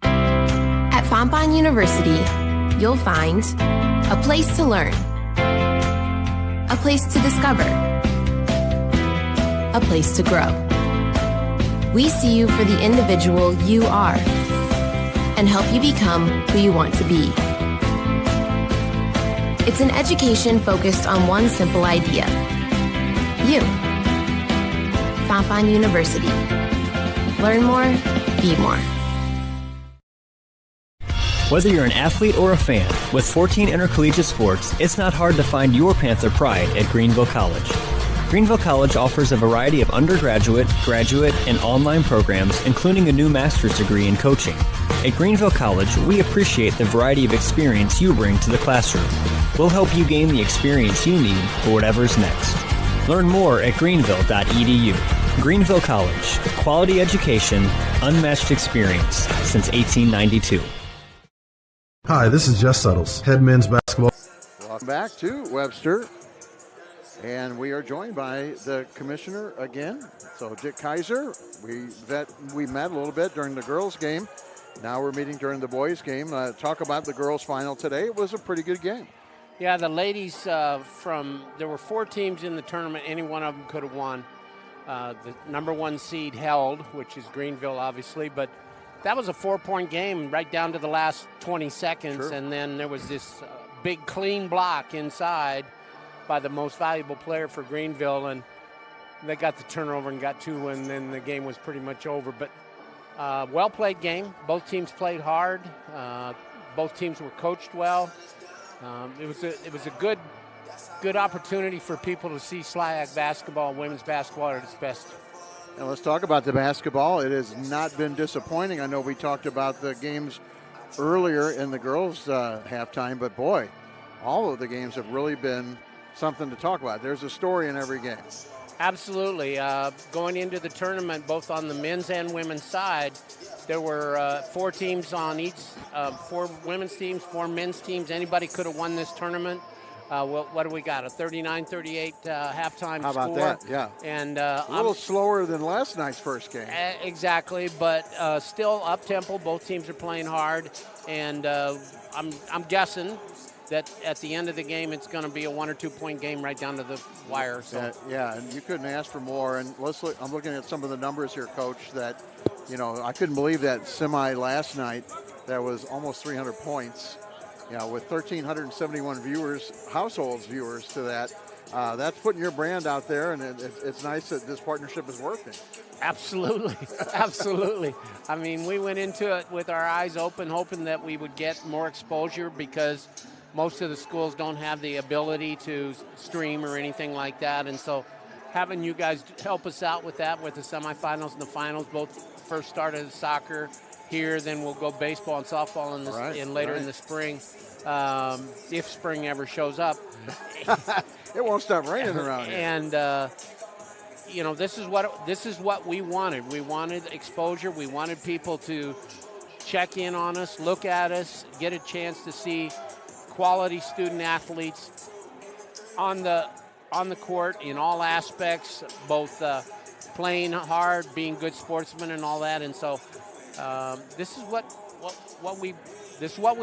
At Fontbonne University, you'll find a place to learn, a place to discover, a place to grow. We see you for the individual you are and help you become who you want to be. It's an education focused on one simple idea: you. Fontbonne University. Learn more, be more. Whether you're an athlete or a fan, with 14 intercollegiate sports, it's not hard to find your Panther pride at Greenville College. Greenville College offers a variety of undergraduate, graduate, and online programs, including a new master's degree in coaching. At Greenville College, we appreciate the variety of experience you bring to the classroom. We'll help you gain the experience you need for whatever's next. Learn more at greenville.edu. Greenville College, quality education, unmatched experience since 1892. Hi, this is Jess Suttles, head men's basketball. Welcome back to Webster. And we are joined by the commissioner again. So Dick Kaiser, we met a little bit during the girls' game. Now we're meeting during the boys' game. Talk about the girls' final today. It was a pretty good game. Yeah, the ladies there were 4 teams in the tournament. Any one of them could have won. The number 1 seed held, which is Greenville, obviously, but that was a 4-point game right down to the last 20 seconds. Sure. And then there was this big clean block inside by the most valuable player for Greenville, and they got the turnover and got 2, and then the game was pretty much over. But well-played game. Both teams played hard. Both teams were coached well. It was a good opportunity for people to see SLIAC basketball, women's basketball at its best. And let's talk about the basketball. It has not been disappointing. I know we talked about the games earlier in the girls' halftime, but boy, all of the games have really been something to talk about. There's a story in every game. Absolutely. Going into the tournament, both on the men's and women's side, there were 4 teams on each, 4 women's teams, 4 men's teams. Anybody could have won this tournament. What do we got? A 39-38 halftime How about score. that? Yeah. And a little slower than last night's first game. Exactly, but still up-tempo. Both teams are playing hard. And I'm guessing that at the end of the game, it's going to be a 1 or 2 point game right down to the wire. So. Yeah, and you couldn't ask for more. And let's look. I'm looking at some of the numbers here, Coach. That, I couldn't believe that semi last night. That was almost 300 points. With 1,371 households viewers to that. That's putting your brand out there, and it's nice that this partnership is working. Absolutely. Absolutely. I mean, we went into it with our eyes open, hoping that we would get more exposure because most of the schools don't have the ability to stream or anything like that. And so having you guys help us out with that, with the semifinals and the finals, both first started soccer here, then we'll go baseball and softball later in the spring, if spring ever shows up. It won't stop raining around here. And this is what we wanted. We wanted exposure. We wanted people to check in on us, look at us, get a chance to see quality student athletes on the court in all aspects, both playing hard, being good sportsmen, and all that. And so this is what we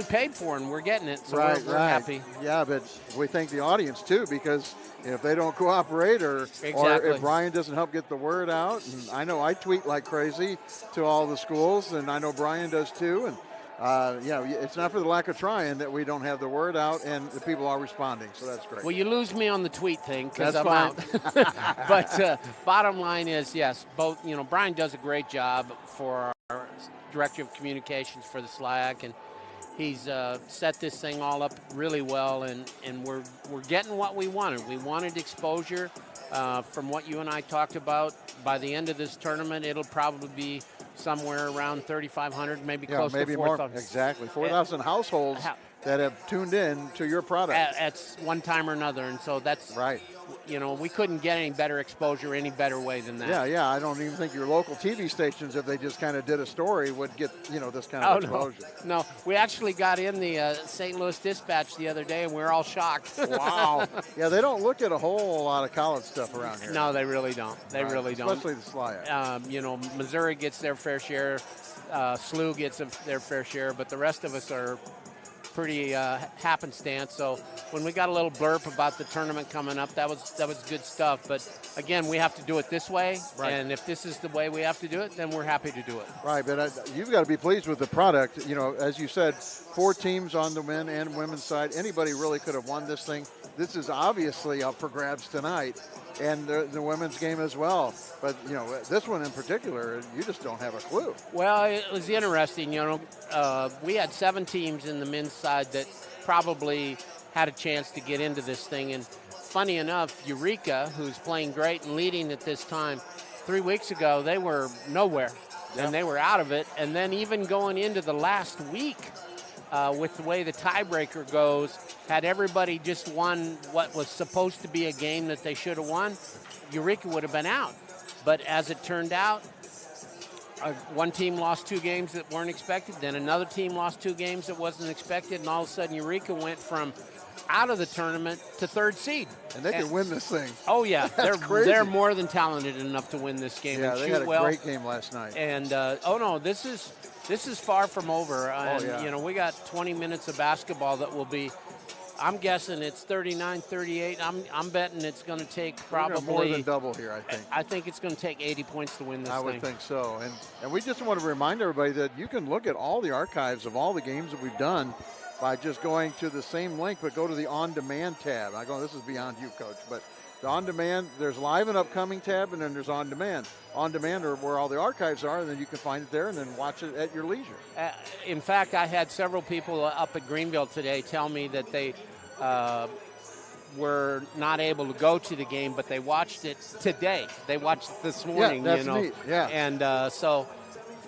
paid for, and we're getting it. So we're happy. Yeah, but we thank the audience too, because if they don't cooperate or if Brian doesn't help get the word out, and I know I tweet like crazy to all the schools, and I know Brian does too, and it's not for the lack of trying that we don't have the word out, and the people are responding, so that's great. Well, you lose me on the tweet thing because I'm fine. out. But bottom line is, yes, both. Brian does a great job for our Director of Communications for the SLIAC, and he's set this thing all up really well, and we're getting what we wanted. We wanted exposure from what you and I talked about. By the end of this tournament, it'll probably be somewhere around 3,500, maybe close to 4,000. More. Exactly, 4,000 households that have tuned in to your product at one time or another, and so that's right. We couldn't get any better exposure any better way than that. Yeah. I don't even think your local TV stations, if they just kind of did a story, would get this kind of exposure. No, we actually got in the St. Louis Dispatch the other day, and we were all shocked. Wow. Yeah, they don't look at a whole lot of college stuff around here. No, they really don't. They really don't. Especially the SLIAC. Missouri gets their fair share. SLU gets their fair share, but the rest of us are pretty happenstance. So when we got a little blurb about the tournament coming up, that was good stuff. But again, we have to do it this way, and if this is the way we have to do it, then we're happy to do it. Right, but you've got to be pleased with the product. As you said, 4 teams on the men and women's side. Anybody really could have won this thing. This is obviously up for grabs tonight, and the women's game as well. But, this one in particular, you just don't have a clue. Well, it was interesting. We had 7 teams in the men's side that probably had a chance to get into this thing. And funny enough, Eureka, who's playing great and leading at this time, 3 weeks ago, they were nowhere, and they were out of it. And then even going into the last week, with the way the tiebreaker goes, had everybody just won what was supposed to be a game that they should have won, Eureka would have been out. But as it turned out, one team lost 2 games that weren't expected, then another team lost 2 games that wasn't expected, and all of a sudden Eureka went from out of the tournament to 3rd seed. And they can win this thing. Oh, yeah. They're more than talented enough to win this game and they shoot had a well. Great game last night. And, this is far from over. And, we got 20 minutes of basketball that will be, I'm guessing it's 39-38. I'm betting it's going to take probably more than double here, I think. I think it's going to take 80 points to win this thing. I would think so. And we just want to remind everybody that you can look at all the archives of all the games that we've done by just going to the same link, but go to the on-demand tab. This is beyond you, Coach, but the on-demand, there's live and upcoming tab, and then there's on-demand. On-demand are where all the archives are, and then you can find it there and then watch it at your leisure. In fact, I had several people up at Greenville today tell me that they were not able to go to the game, but they watched it today. They watched it this morning. Yeah, that's neat. Yeah. And so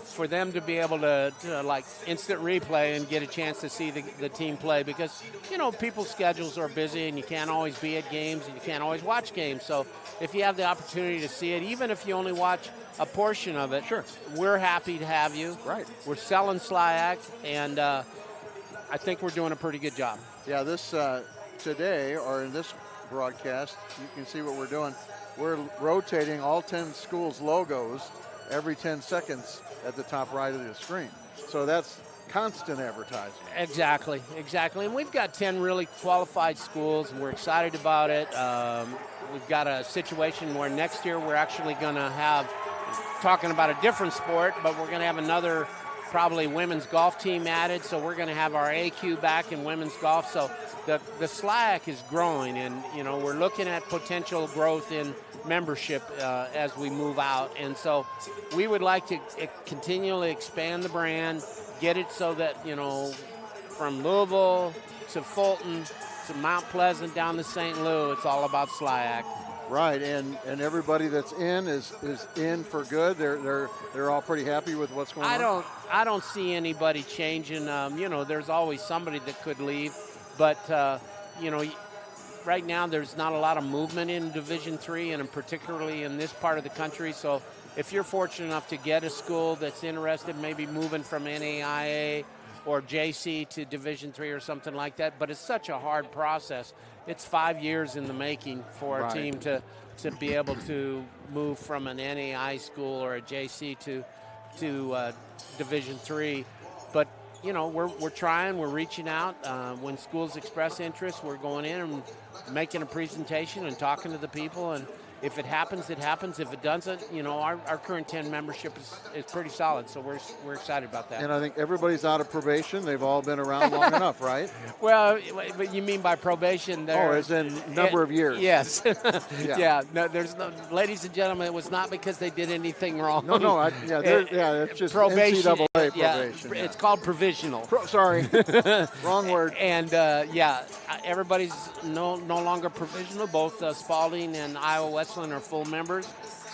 for them to be able to like instant replay and get a chance to see the team play, because people's schedules are busy and you can't always be at games and you can't always watch games. So if you have the opportunity to see it, even if you only watch a portion of it, sure, we're happy to have you. Right. We're selling SLIAC, and I think we're doing a pretty good job. Yeah, this today, or in this broadcast, you can see what we're doing. We're rotating all 10 schools' logos every 10 seconds at the top right of the screen. So that's constant advertising. Exactly. And we've got 10 really qualified schools, and we're excited about it. We've got a situation where next year we're actually going to have, talking about a different sport, but we're going to have another probably women's golf team added. So we're going to have our AQ back in women's golf. So the SLIAC is growing, and we're looking at potential growth in membership as we move out. And so we would like to continually expand the brand, get it so that from Louisville to Fulton to Mount Pleasant down to St. Louis, it's all about SLIAC. Right, and everybody that's in is in for good. They're all pretty happy with what's going on. I don't see anybody changing. There's always somebody that could leave, but right now there's not a lot of movement in Division III, and particularly in this part of the country. So if you're fortunate enough to get a school that's interested, maybe moving from NAIA or JC to Division III or something like that, but it's such a hard process. It's 5 years in the making for a team to be able to move from an NAI school or a JC to Division III. But we're trying, we're reaching out. When schools express interest, we're going in and making a presentation and talking to the people. And if it happens, it happens. If it doesn't, our current 10 membership is pretty solid. So we're excited about that. And I think everybody's out of probation. They've all been around long enough, right? Well, but you mean by probation? As in number of years. Yes. Yeah. No, there's no, ladies and gentlemen, it was not because they did anything wrong. No. It's just probation. NCAA probation. Yeah. It's called provisional. Sorry, wrong word. And everybody's no longer provisional. Both Spalding and Iowa Wesleyan are full members.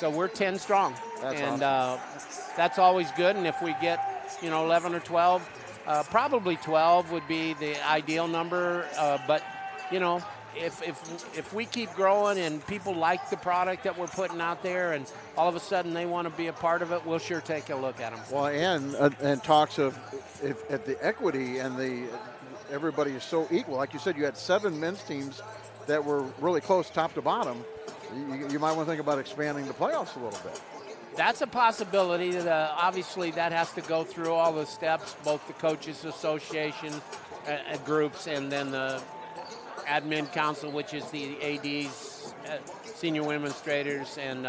So we're 10 strong. That's awesome. That's always good. And if we get, 11 or 12, probably 12 would be the ideal number. But, if we keep growing and people like the product that we're putting out there and all of a sudden they want to be a part of it, we'll sure take a look at them. Well, and talks of if the equity and everybody is so equal. Like you said, you had 7 men's teams that were really close top to bottom. You might want to think about expanding the playoffs a little bit. That's a possibility. Obviously, that has to go through all the steps, both the Coaches Association groups and then the Admin Council, which is the ADs, senior women administrators, and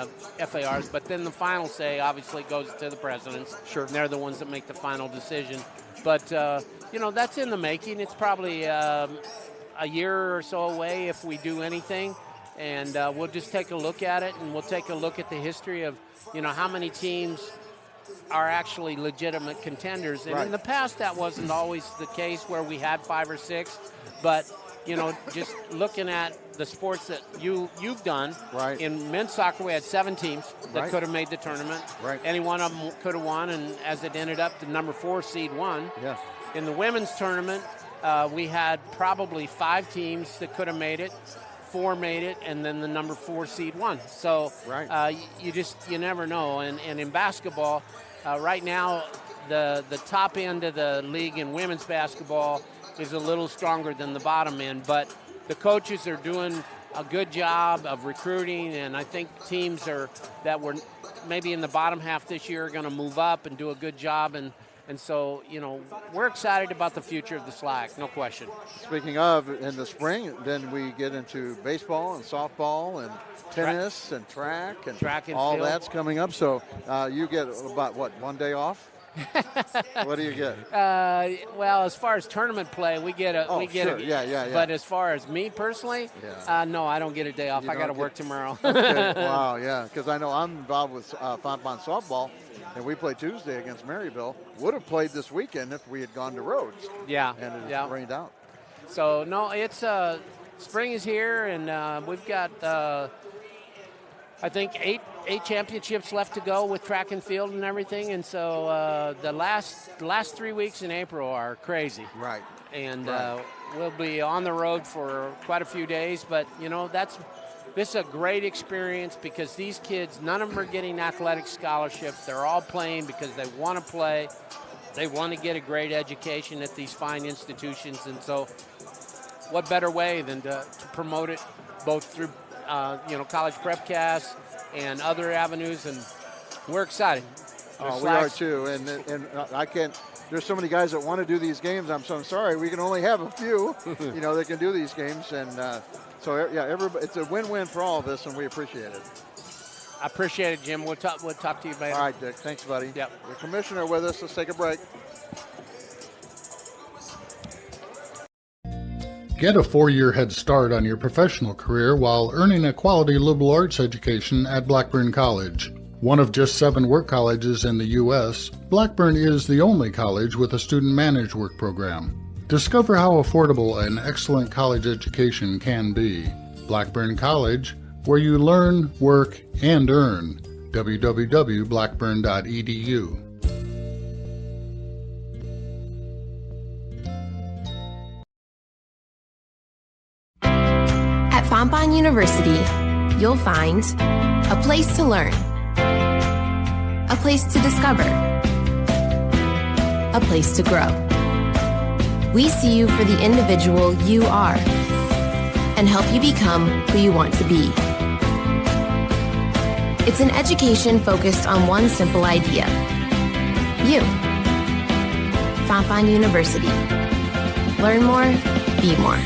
FARs. But then the final say obviously goes to the presidents. Sure. And they're the ones that make the final decision. But, that's in the making. It's probably a year or so away if we do anything. And we'll just take a look at it, and we'll take a look at the history of, how many teams are actually legitimate contenders. And right. in the past, that wasn't always the case where we had 5 or 6. But, just looking at the sports that you've done, right. In men's soccer, we had 7 teams that right. could have made the tournament. Right. Any one of them could have won, and as it ended up, the number 4 seed won. Yes. In the women's tournament, we had probably 5 teams that could have made it. 4 made it, and then the number 4 seed won. So right. You never know. And in basketball, right now, the top end of the league in women's basketball is a little stronger than the bottom end, but the coaches are doing a good job of recruiting, and I think teams that were maybe in the bottom half this year are going to move up and do a good job, and so, we're excited about the future of the SLIAC, no question. Speaking of, in the spring, then we get into baseball and softball and tennis and track and all field. That's coming up. So you get about, 1 day off? What do you get? Well, as far as tournament play, we get a. Sure. Yeah. But as far as me personally, no, I don't get a day off. I got to work tomorrow. Okay. Wow, yeah, because I know I'm involved with Fontbonne softball, and we play Tuesday against Maryville. Would have played this weekend if we had gone to Rhodes. Yeah. And it just rained out. So no, it's spring is here, and we've got I think eight championships left to go with track and field and everything, and so the last 3 weeks in April are crazy. Right. And we'll be on the road for quite a few days, but this is a great experience because these kids, none of them are getting athletic scholarships. They're all playing because they want to play. They want to get a great education at these fine institutions, and so what better way than to promote it both through college prepcasts and other avenues, and we're excited. We are too, and I can't. There's so many guys that want to do these games. I'm so sorry, we can only have a few, that can do these games, and so it's a win-win for all of us, and we appreciate it. I appreciate it, Jim. We'll talk to you later. All right, Dick. Thanks, buddy. Yep. The commissioner with us. Let's take a break. Get a 4-year head start on your professional career while earning a quality liberal arts education at Blackburn College. One of just 7 work colleges in the U.S., Blackburn is the only college with a student-managed work program. Discover how affordable an excellent college education can be. Blackburn College, where you learn, work, and earn. www.blackburn.edu. At Fontbonne University, you'll find a place to learn, a place to discover, a place to grow. We see you for the individual you are and help you become who you want to be. It's an education focused on one simple idea: you. Fontbonne University. Learn more, be more.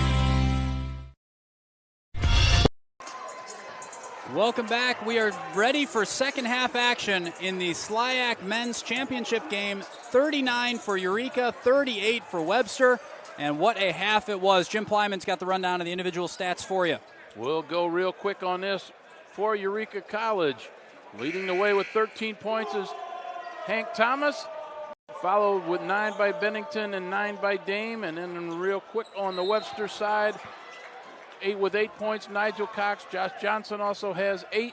Welcome back. We are ready for second half action in the SLIAC Men's Championship game. 39 for Eureka, 38 for Webster. And what a half it was. Jim Plyman's got the rundown of the individual stats for you. We'll go real quick on this for Eureka College. Leading the way with 13 points is Hank Thomas, followed with 9 by Bennington and 9 by Dame. And then real quick on the Webster side, 8 points, Nigel Cox. Josh Johnson also has 8.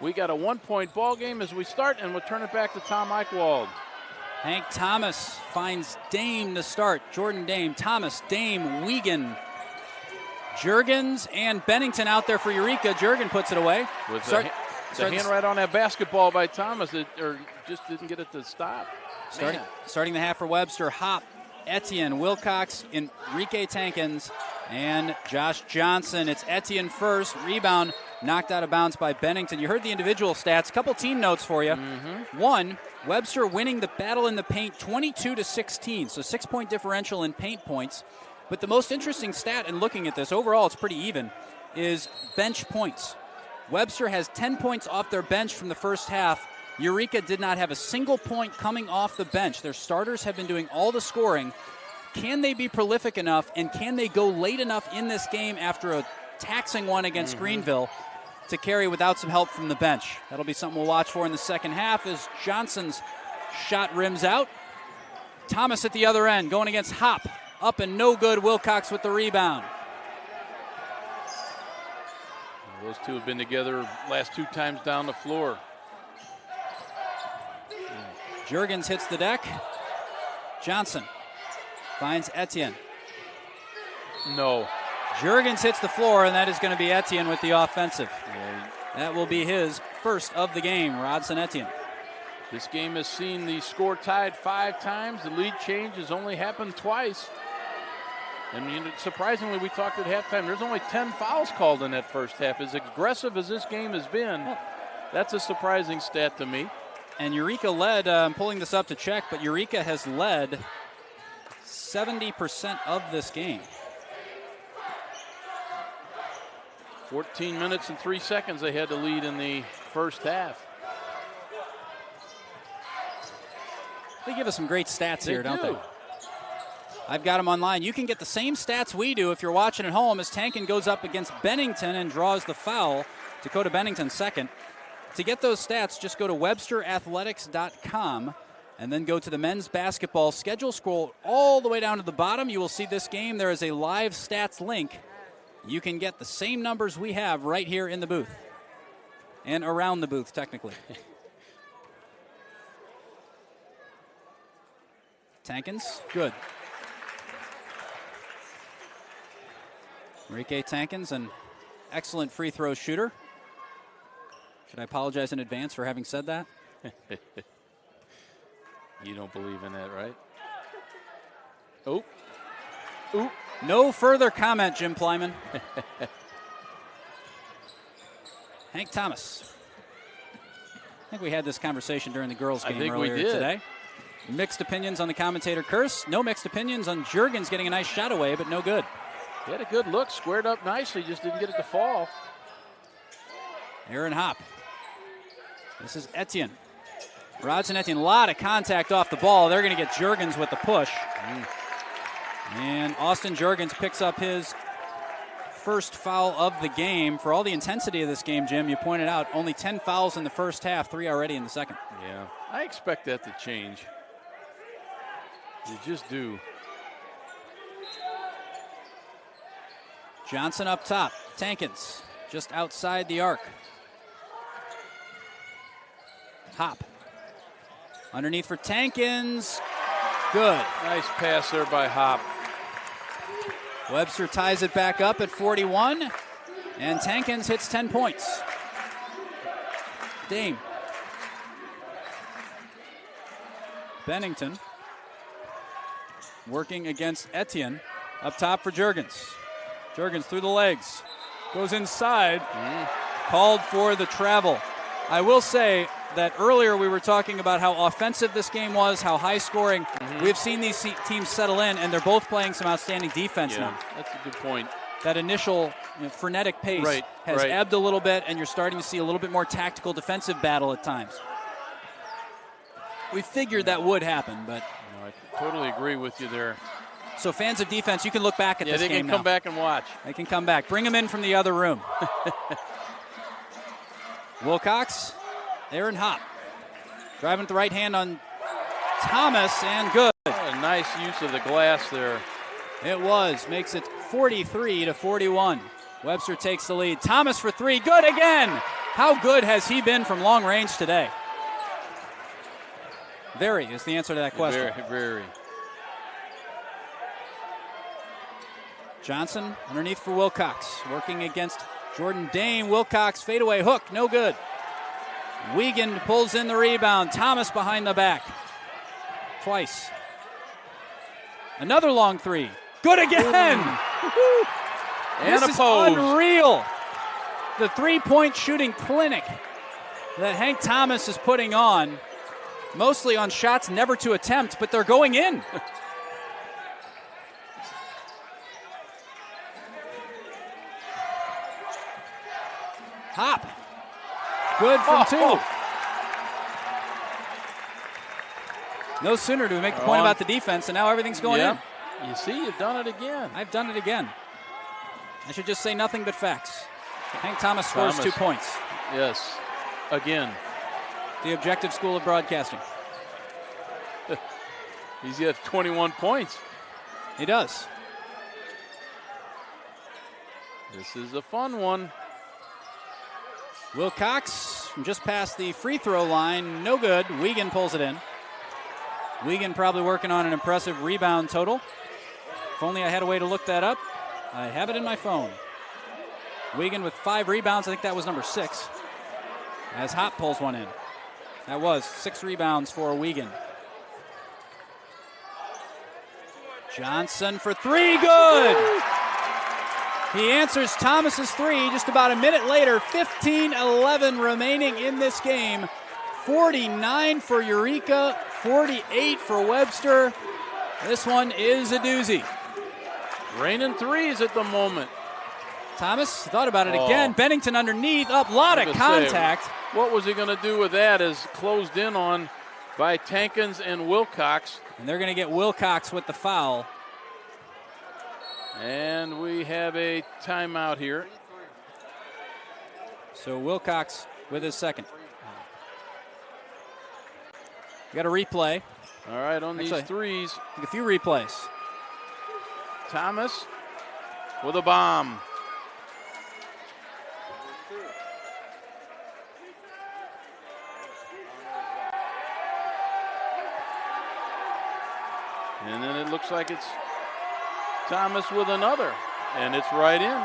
We got a 1-point ball game as we start, and we'll turn it back to Tom Eichwald. Hank Thomas finds Dame to start. Jordan Dame, Thomas, Dame, Wiegand, Juergens, and Bennington out there for Eureka. Juergen puts it away. With the hand right on that basketball by Thomas, or just didn't get it to stop. Starting the half for Webster, Hop, Etienne, Wilcox, Enrique Tankins, and Josh Johnson. It's Etienne first. Rebound knocked out of bounds by Bennington. You heard the individual stats. Couple team notes for you. One, Webster winning the battle in the paint 22-16, so 6-point differential in paint points. But the most interesting stat in looking at this, overall it's pretty even, is bench points. Webster has 10 points off their bench from the first half. Eureka did not have a single point coming off the bench. Their starters have been doing all the scoring. Can they be prolific enough, and can they go late enough in this game after a taxing one against Greenville to carry without some help from the bench? That'll be something we'll watch for in the second half as Johnson's shot rims out. Thomas at the other end going against Hop. Up and no good. Wilcox with the rebound. Those two have been together last 2 times down the floor. Juergens hits the deck. Johnson finds Etienne. No. Juergens hits the floor, and that is going to be Etienne with the offensive. That will be his first of the game, Rodson Etienne. This game has seen the score tied 5 times. The lead change has only happened twice. And surprisingly, we talked at halftime, there's only 10 fouls called in that first half. As aggressive as this game has been, that's a surprising stat to me. And Eureka led, I'm pulling this up to check, but Eureka has led 70% of this game. 14 minutes and 3 seconds they had to lead in the first half. They give us some great stats here, don't do. they? I've got them online. You can get the same stats we do if you're watching at home as Tankin goes up against Bennington and draws the foul. Dakota Bennington second. To get those stats, just go to websterathletics.com and then go to the men's basketball schedule. Scroll all the way down to the bottom. You will see this game. There is a live stats link. You can get the same numbers we have right here in the booth and around the booth, technically. Tankins, good. Enrique Tankins, an excellent free throw shooter. Should I apologize in advance for having said that? You don't believe in that, right? Oh. Ooh. No further comment, Jim Plyman. Hank Thomas. I think we had this conversation during the girls' game earlier today. Mixed opinions on the commentator curse. No mixed opinions on Juergens getting a nice shot away, but no good. He had a good look, squared up nicely, just didn't get it to fall. Aaron Hop. This is Etienne. Rodson Etienne, a lot of contact off the ball. They're going to get Juergens with the push. And Austin Juergens picks up his first foul of the game. For all the intensity of this game, Jim, you pointed out, only 10 fouls in the first half, 3 already in the second. Yeah, I expect that to change. You just do. Johnson up top. Tankins just outside the arc. Hop. Underneath for Tankins. Good. Nice pass there by Hop. Webster ties it back up at 41. And Tankins hits 10 points. Dame. Bennington working against Etienne. Up top for Juergens. Juergens through the legs. Goes inside. Called for the travel. I will say that earlier we were talking about how offensive this game was, how high scoring. We've seen these teams settle in, and they're both playing some outstanding defense now. That's a good point. That initial frenetic pace has ebbed a little bit, and you're starting to see a little bit more tactical defensive battle at times. We figured that would happen, but... No, I totally agree with you there. So fans of defense, you can look back at this game now. Yeah, they can come back and watch. They can come back. Bring them in from the other room. Wilcox, Aaron Hop. Driving with the right hand on Thomas, and good. Oh, a nice use of the glass there. It was. Makes it 43-41. Webster takes the lead. Thomas for three. Good again. How good has he been from long range today? Very is the answer to that question. Very. Johnson underneath for Wilcox, working against Jordan Dane. Wilcox fadeaway hook, no good. Wiegand pulls in the rebound. Thomas behind the back. Twice. Another long three. Good again! And this is unreal. The three-point shooting clinic that Hank Thomas is putting on, mostly on shots never to attempt, but they're going in. Hop. Good from two. No sooner do we make the point about the defense, and now everything's going in. You see, you've done it again. I've done it again. I should just say nothing but facts. Hank Thomas scores 2 points. Yes, again. The Objective School of Broadcasting. He's got 21 points. He does. This is a fun one. Wilcox from just past the free throw line, no good. Wiegand pulls it in. Wiegand probably working on an impressive rebound total. If only I had a way to look that up. I have it in my phone. Wiegand with 5 rebounds. I think that was number 6. As Hop pulls one in. That was 6 rebounds for Wiegand. Johnson for 3, good! He answers Thomas's 3 just about a minute later. 15-11 remaining in this game. 49 for Eureka, 48 for Webster. This one is a doozy. Raining threes at the moment. Thomas thought about it again. Bennington underneath, up, lot of contact. What was he going to do with that is closed in on by Tankins and Wilcox. And they're going to get Wilcox with the foul. And we have a timeout here. So Wilcox with his second. We got a replay. All right, on these threes. A few replays. Thomas with a bomb. And then it looks like it's Thomas with another, and it's right in.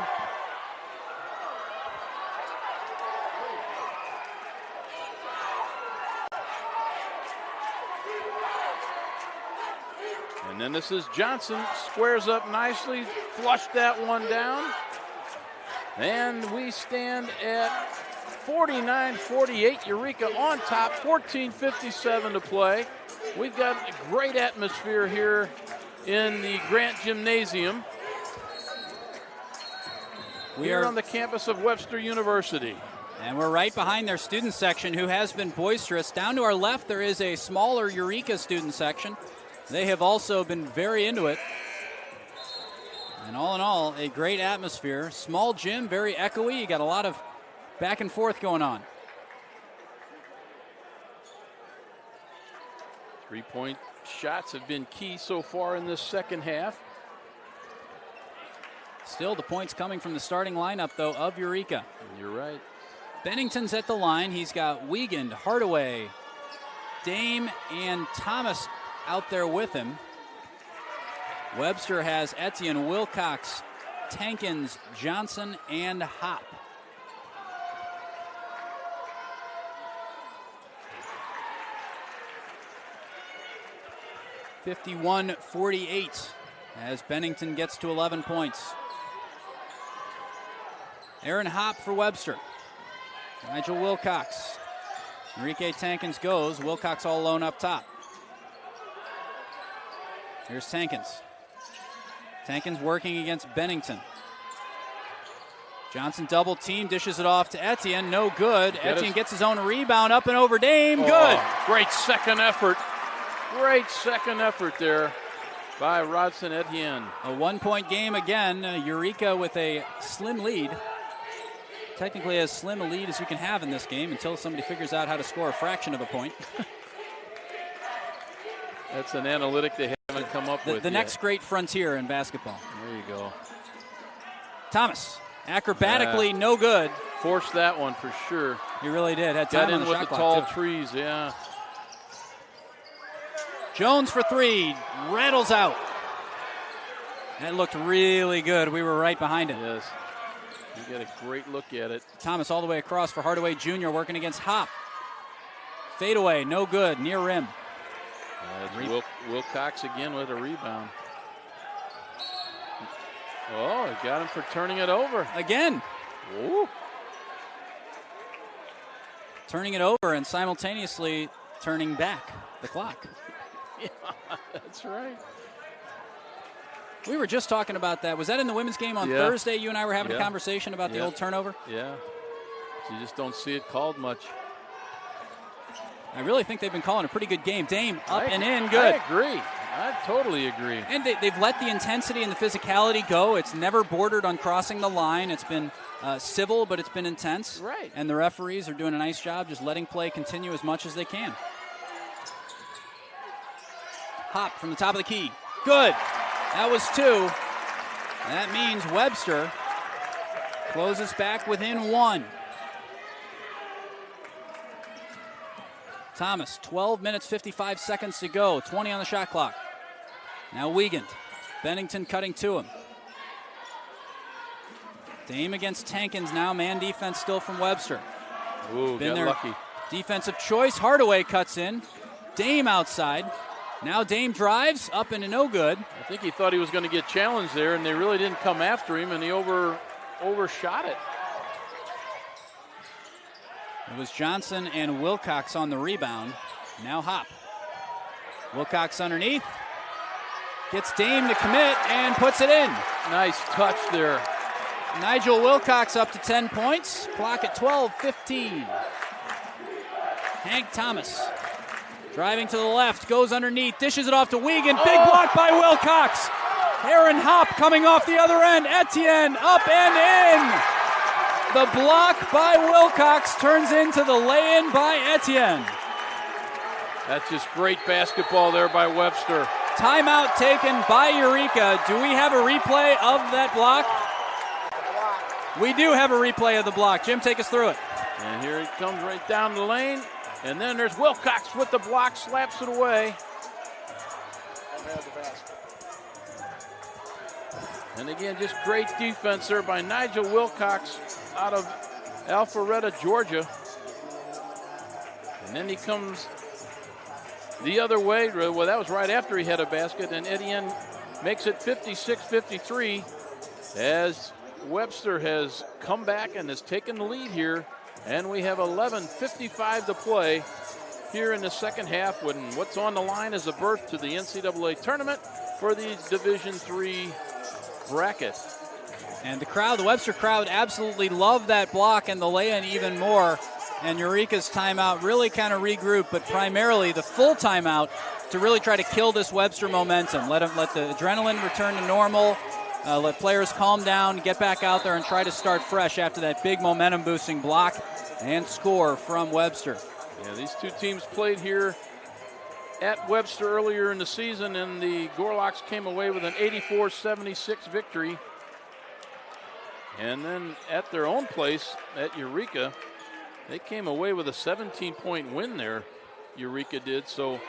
And then this is Johnson, squares up nicely, flushed that one down. And we stand at 49-48, Eureka on top, 14:57 to play. We've got a great atmosphere here in the Grant Gymnasium. We are on the campus of Webster University. And we're right behind their student section, who has been boisterous. Down to our left, there is a smaller Eureka student section. They have also been very into it. And all in all, a great atmosphere. Small gym, very echoey. You got a lot of back and forth going on. 3-point shots have been key so far in this second half. Still the points coming from the starting lineup, though, of Eureka. You're right. Bennington's at the line. He's got Wiegand, Hardaway, Dame, and Thomas out there with him. Webster has Etienne, Wilcox, Tankins, Johnson, and Hop. (51-48) as Bennington gets to 11 points. Aaron Hop for Webster. Nigel Wilcox. Enrique Tankins goes. Wilcox all alone up top. Here's Tankins. Tankins working against Bennington. Johnson double team, dishes it off to Etienne. No good. Etienne gets his own rebound up and over Dame. Good. Great second effort. Great second effort there by Rodson Etienne. A 1-point game again. Eureka with a slim lead. Technically as slim a lead as you can have in this game until somebody figures out how to score a fraction of a point. That's an analytic they haven't come up with The next great frontier in basketball. There you go. Thomas, acrobatically no good. forced that one for sure. He really did. Had time Got on in the with shot the clock, tall too. trees, yeah. Jones for three. Rattles out. That looked really good. We were right behind it. Yes. You get a great look at it. Thomas all the way across for Hardaway Jr. working against Hop. Fadeaway, no good, near rim. Wilcox again with a rebound. Oh, he got him for turning it over. Again. Ooh. Turning it over and simultaneously turning back the clock. Yeah, that's right. We were just talking about that. Was that in the women's game on Thursday? You and I were having a conversation about the old turnover? Yeah. You just don't see it called much. I really think they've been calling a pretty good game. Dame up and in, good. I agree. I totally agree. And they've let the intensity and the physicality go. It's never bordered on crossing the line. It's been civil, but it's been intense. Right. And the referees are doing a nice job just letting play continue as much as they can. Hop from the top of the key. Good. That was two. That means Webster closes back within one. Thomas, 12 minutes, 55 seconds to go. 20 on the shot clock. Now Wiegand. Bennington cutting to him. Dame against Tankins now. Man defense still from Webster. Ooh, Been got their lucky. Defensive choice. Hardaway cuts in. Dame outside. Now Dame drives up and no good. I think he thought he was going to get challenged there, and they really didn't come after him, and he overshot it. It was Johnson and Wilcox on the rebound. Now Hop. Wilcox underneath. Gets Dame to commit and puts it in. Nice touch there. Nigel Wilcox up to 10 points. Clock at 12:15. Hank Thomas driving to the left, goes underneath, dishes it off to Wiegand. Big block by Wilcox. Aaron Hop coming off the other end. Etienne up and in. The block by Wilcox turns into the lay-in by Etienne. That's just great basketball there by Webster. Timeout taken by Eureka. Do we have a replay of that block? We do have a replay of the block. Jim, take us through it. And here he comes right down the lane. And then there's Wilcox with the block, slaps it away. And again, just great defense there by Nigel Wilcox out of Alpharetta, Georgia. And then he comes the other way. Well, that was right after he had a basket. And Etienne makes it 56-53 as Webster has come back and has taken the lead here. And we have 11:55 to play here in the second half when what's on the line is a berth to the NCAA tournament for the Division III bracket. And the crowd, the Webster crowd, absolutely loved that block and the lay-in even more. And Eureka's timeout really kind of regrouped, but primarily the full timeout to really try to kill this Webster momentum. Let the adrenaline return to normal. Let players calm down, get back out there, and try to start fresh after that big momentum-boosting block and score from Webster. Yeah, these two teams played here at Webster earlier in the season, and the Gorlocks came away with an 84-76 victory. And then at their own place at Eureka, they came away with a 17-point win there, Eureka did. So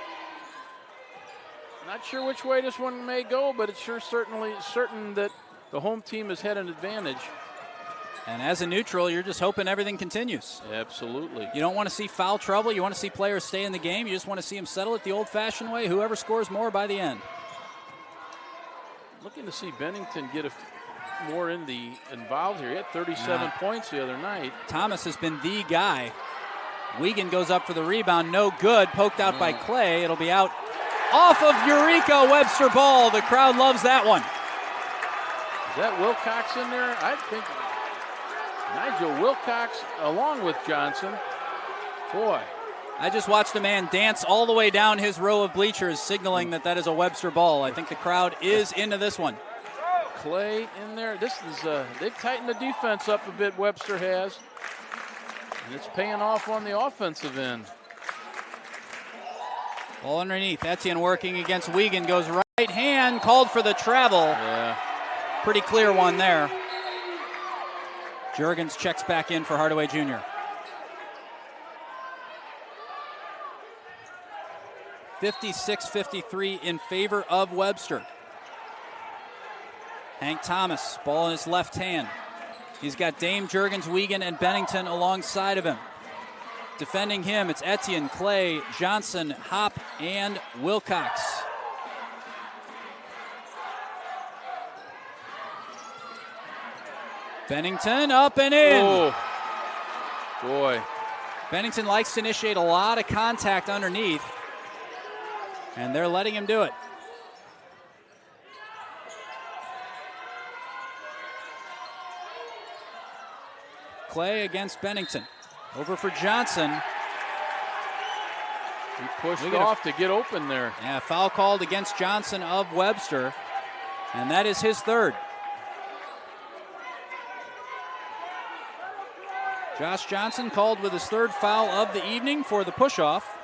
not sure which way this one may go, but it's sure certain that the home team has had an advantage. And as a neutral, you're just hoping everything continues. Absolutely. You don't want to see foul trouble. You want to see players stay in the game. You just want to see them settle it the old-fashioned way. Whoever scores more by the end. Looking to see Bennington get more involved here. He had 37 points the other night. Thomas has been the guy. Wiegand goes up for the rebound. No good. Poked out by Clay. It'll be out off of Eureka. Webster ball. The crowd loves that one. Is that Wilcox in there? I think Nigel Wilcox along with Johnson. Boy. I just watched a man dance all the way down his row of bleachers, signaling that is a Webster ball. I think the crowd is into this one. Clay in there. This is they've tightened the defense up a bit, Webster has. And it's paying off on the offensive end. Ball underneath. Etienne working against Wiegand. Goes right hand. Called for the travel. Yeah. Pretty clear one there. Juergens checks back in for Hardaway Jr. 56-53 in favor of Webster. Hank Thomas, ball in his left hand. He's got Dame, Juergens, Wiegand, and Bennington alongside of him. Defending him, it's Etienne, Clay, Johnson, Hop, and Wilcox. Bennington up and in. Oh, boy. Bennington likes to initiate a lot of contact underneath, and they're letting him do it. Clay against Bennington. Over for Johnson. He pushed off to get open there. Yeah, foul called against Johnson of Webster, and that is his third. Josh Johnson called with his third foul of the evening for the push-off.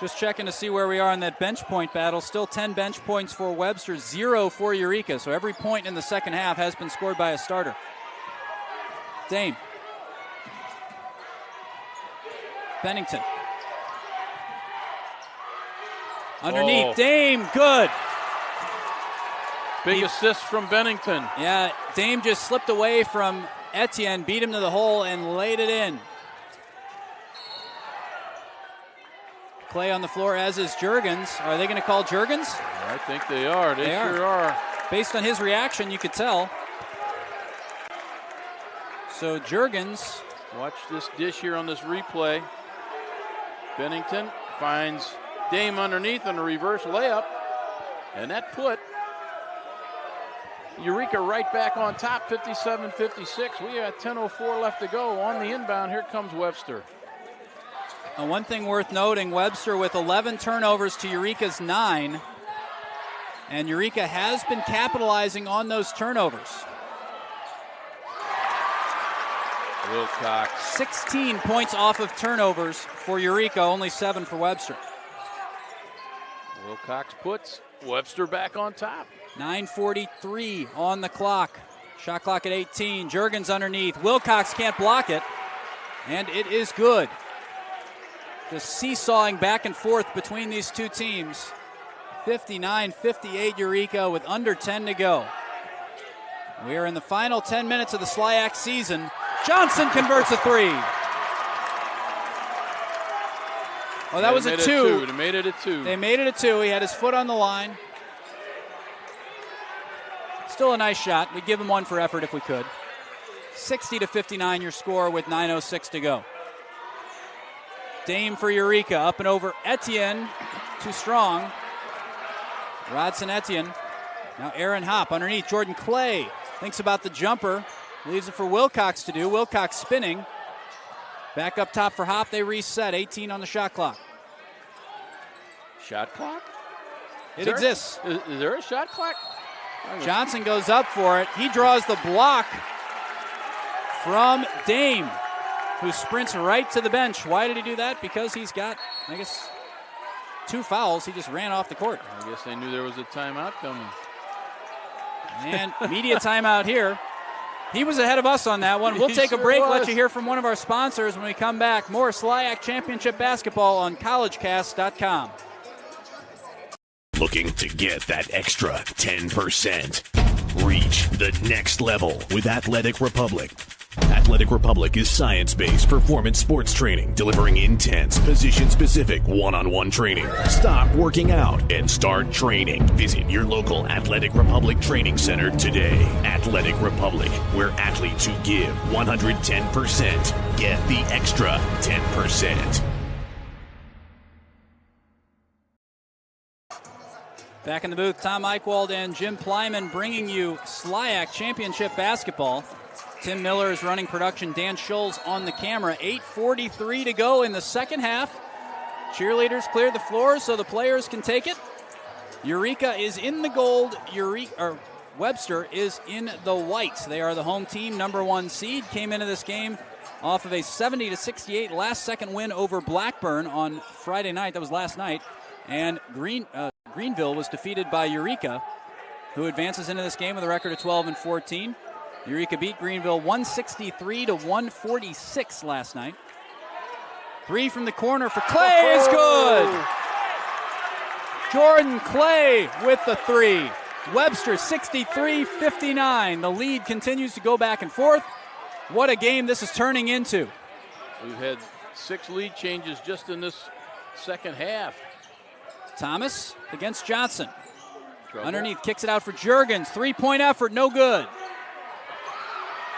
Just checking to see where we are in that bench point battle. Still 10 bench points for Webster, 0 for Eureka. So every point in the second half has been scored by a starter. Dame. Bennington. Underneath, Dame, good. Big assist from Bennington. Yeah, Dame just slipped away from Etienne, beat him to the hole, and laid it in. Clay on the floor, as is Juergens. Are they going to call Juergens? I think they are. They sure are. Based on his reaction, you could tell. So Juergens. Watch this dish here on this replay. Bennington finds Dame underneath on a reverse layup. And that put Eureka right back on top, 57-56. We got 10:04 left to go. On the inbound, here comes Webster. And one thing worth noting, Webster with 11 turnovers to Eureka's 9. And Eureka has been capitalizing on those turnovers. Wilcox. 16 points off of turnovers for Eureka, only 7 for Webster. Wilcox puts Webster back on top. 9:43 on the clock. Shot clock at 18. Juergens underneath. Wilcox can't block it. And it is good. Just seesawing back and forth between these two teams. 59-58 Eureka with under 10 to go. We are in the final 10 minutes of the SLIAC season. Johnson converts a three. Oh, that was a two. They made it a two. They made it a two. He had his foot on the line. Still a nice shot. We'd give him one for effort if we could. 60-59 your score with 9:06 to go. Dame for Eureka, up and over Etienne. Too strong. Rodson Etienne. Now Aaron Hop underneath. Jordan Clay thinks about the jumper. Leaves it for Wilcox to do. Wilcox spinning. Back up top for Hop. They reset. 18 on the shot clock. Shot clock? It exists. Is there a shot clock? Johnson goes up for it. He draws the block from Dame, who sprints right to the bench. Why did he do that? Because he's got, I guess, 2 fouls. He just ran off the court. I guess they knew there was a timeout coming. And media timeout here. He was ahead of us on that one. We'll take a break, let you hear from one of our sponsors when we come back. More SLIAC Championship basketball on collegecast.com. Looking to get that extra 10%? Reach the next level with Athletic Republic. Athletic Republic is science-based performance sports training, delivering intense, position-specific one-on-one training. Stop working out and start training. Visit your local Athletic Republic training center today. Athletic Republic, where athletes who give 110% get the extra 10%. Back in the booth, Tom Eichwald and Jim Plyman bringing you SLIAC Championship basketball. Tim Miller is running production. Dan Scholes on the camera. 8:43 to go in the second half. Cheerleaders clear the floor so the players can take it. Eureka is in the gold. Webster is in the white. They are the home team, number 1 seed. Came into this game off of a 70-68 last-second win over Blackburn on Friday night. That was last night. And Greenville was defeated by Eureka, who advances into this game with a record of 12-14. Eureka beat Greenville 163 to 146 last night. 3 from the corner for Clay is good. Jordan Clay with the 3. Webster 63-59. The lead continues to go back and forth. What a game this is turning into. We've had 6 lead changes just in this second half. Thomas against Johnson. Trouble. Underneath, kicks it out for Juergens. 3-point effort, no good.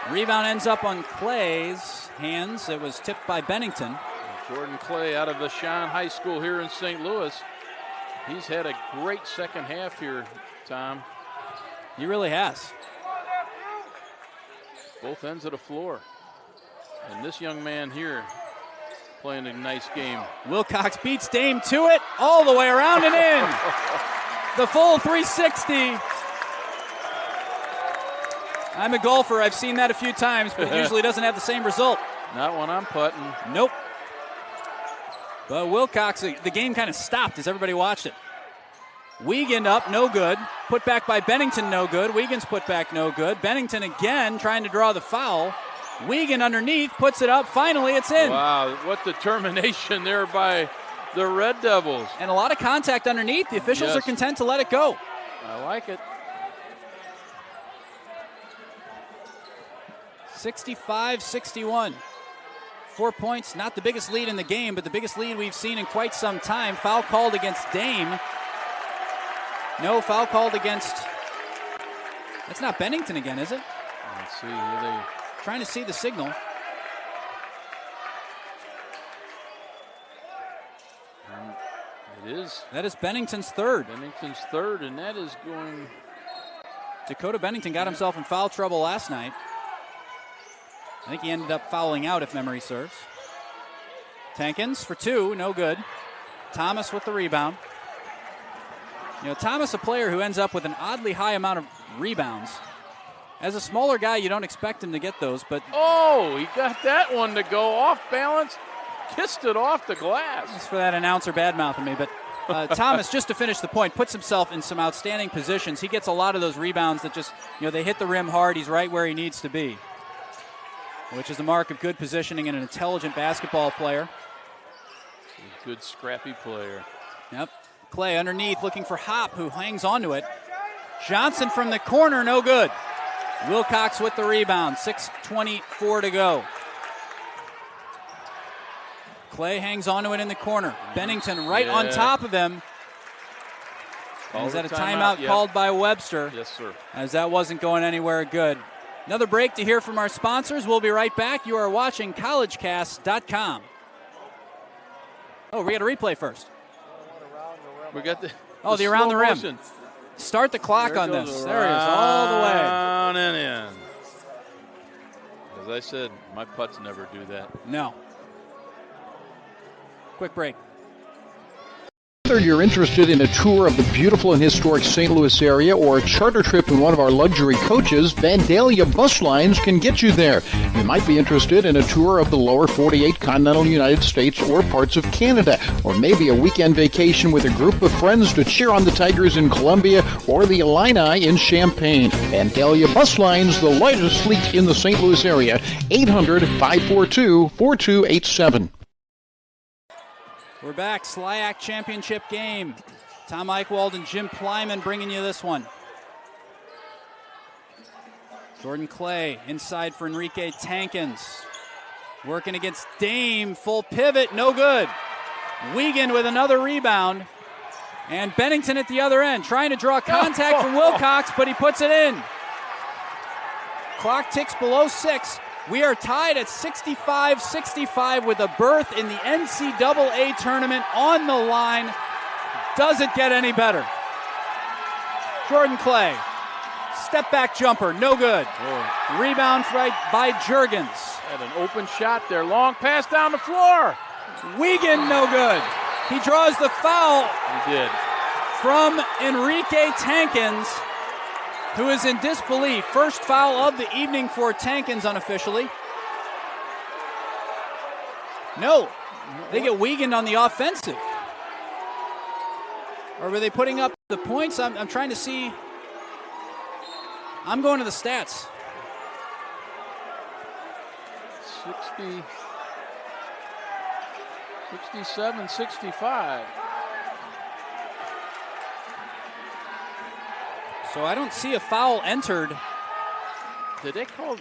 Rebound ends up on Clay's hands. It was tipped by Bennington. Jordan Clay out of Vashon High School here in St. Louis. He's had a great second half here, Tom. He really has. Both ends of the floor. And this young man here playing a nice game. Wilcox beats Dame to it, all the way around and in. The full 360. I'm a golfer. I've seen that a few times, but it usually doesn't have the same result. Not when I'm putting. Nope. But Wilcox, the game kind of stopped as everybody watched it. Wiegand up, no good. Put back by Bennington, no good. Wiegand's put back, no good. Bennington again trying to draw the foul. Wiegand underneath, puts it up. Finally, it's in. Wow, what determination there by the Red Devils. And a lot of contact underneath. The officials are content to let it go. I like it. 65-61. 4 points, not the biggest lead in the game, but the biggest lead we've seen in quite some time. Foul called against Dame. No, foul called against... That's not Bennington again, is it? Let's see who they... Trying to see the signal. It is. That is Bennington's third. Bennington's third, and that is going... Dakota Bennington got himself in foul trouble last night. I think he ended up fouling out, if memory serves. Tankins for 2, no good. Thomas with the rebound. You know, Thomas, a player who ends up with an oddly high amount of rebounds. As a smaller guy, you don't expect him to get those, but... Oh, he got that one to go off balance. Kissed it off the glass. That's for that announcer bad-mouthing me, but Thomas, just to finish the point, puts himself in some outstanding positions. He gets a lot of those rebounds that just, you know, they hit the rim hard. He's right where he needs to be, which is the mark of good positioning and an intelligent basketball player. Good scrappy player. Yep. Clay underneath looking for Hop, who hangs onto it. Johnson from the corner, no good. Wilcox with the rebound, 6:24 to go. Clay hangs onto it in the corner. Bennington right on top of him. Is that a timeout called by Webster? Yes, sir. As that wasn't going anywhere good. Another break to hear from our sponsors. We'll be right back. You are watching collegecast.com. Oh, we got a replay first. We got the the around the rim. Motion. Start the clock on this. There it is, all the way. Down and in. As I said, my putts never do that. No. Quick break. Whether you're interested in a tour of the beautiful and historic St. Louis area or a charter trip in one of our luxury coaches, Vandalia Bus Lines can get you there. You might be interested in a tour of the lower 48 continental United States or parts of Canada, or maybe a weekend vacation with a group of friends to cheer on the Tigers in Columbia or the Illini in Champaign. Vandalia Bus Lines, the largest fleet in the St. Louis area, 800-542-4287. We're back, SLIAC championship game. Tom Eichwald and Jim Plyman bringing you this one. Jordan Clay inside for Enrique Tankins. Working against Dame, full pivot, no good. Wiegand with another rebound. And Bennington at the other end, trying to draw contact from Wilcox, but he puts it in. Clock ticks below 6. We are tied at 65-65 with a berth in the NCAA tournament on the line. Does it get any better? Jordan Clay, step back jumper, no good. Rebound by Juergens. Had an open shot there, long pass down the floor. Wiegand, no good. He draws the foul. He did. From Enrique Tankins, who is in disbelief. First foul of the evening for Tankins unofficially. No, they get Wiegand on the offensive. Or were they putting up the points? I'm trying to see. I'm going to the stats. 67-65. So I don't see a foul entered. Did they call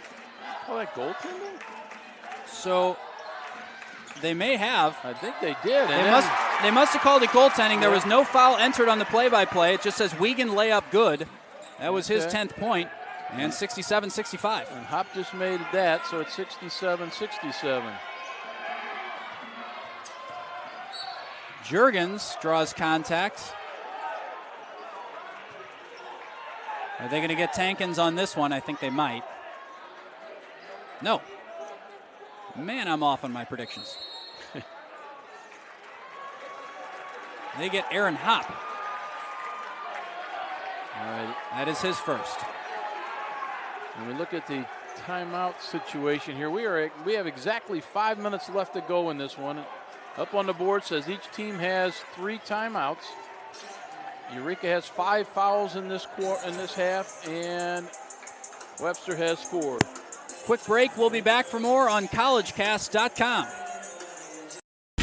that goaltending? So they may have. I think they did. They must have called it goaltending. There was no foul entered on the play-by-play. It just says Wiegand layup good. That was his 10th point. And 67-65. And Hop just made that, so it's 67-67. Juergens draws contact. Are they going to get Tankins on this one? I think they might. No. Man, I'm off on my predictions. They get Aaron Hop. All right. That is his first. And we look at the timeout situation here. We have exactly 5 minutes left to go in this one. Up on the board says each team has 3 timeouts. Eureka has 5 fouls in this half, and Webster has 4. Quick break. We'll be back for more on collegecast.com.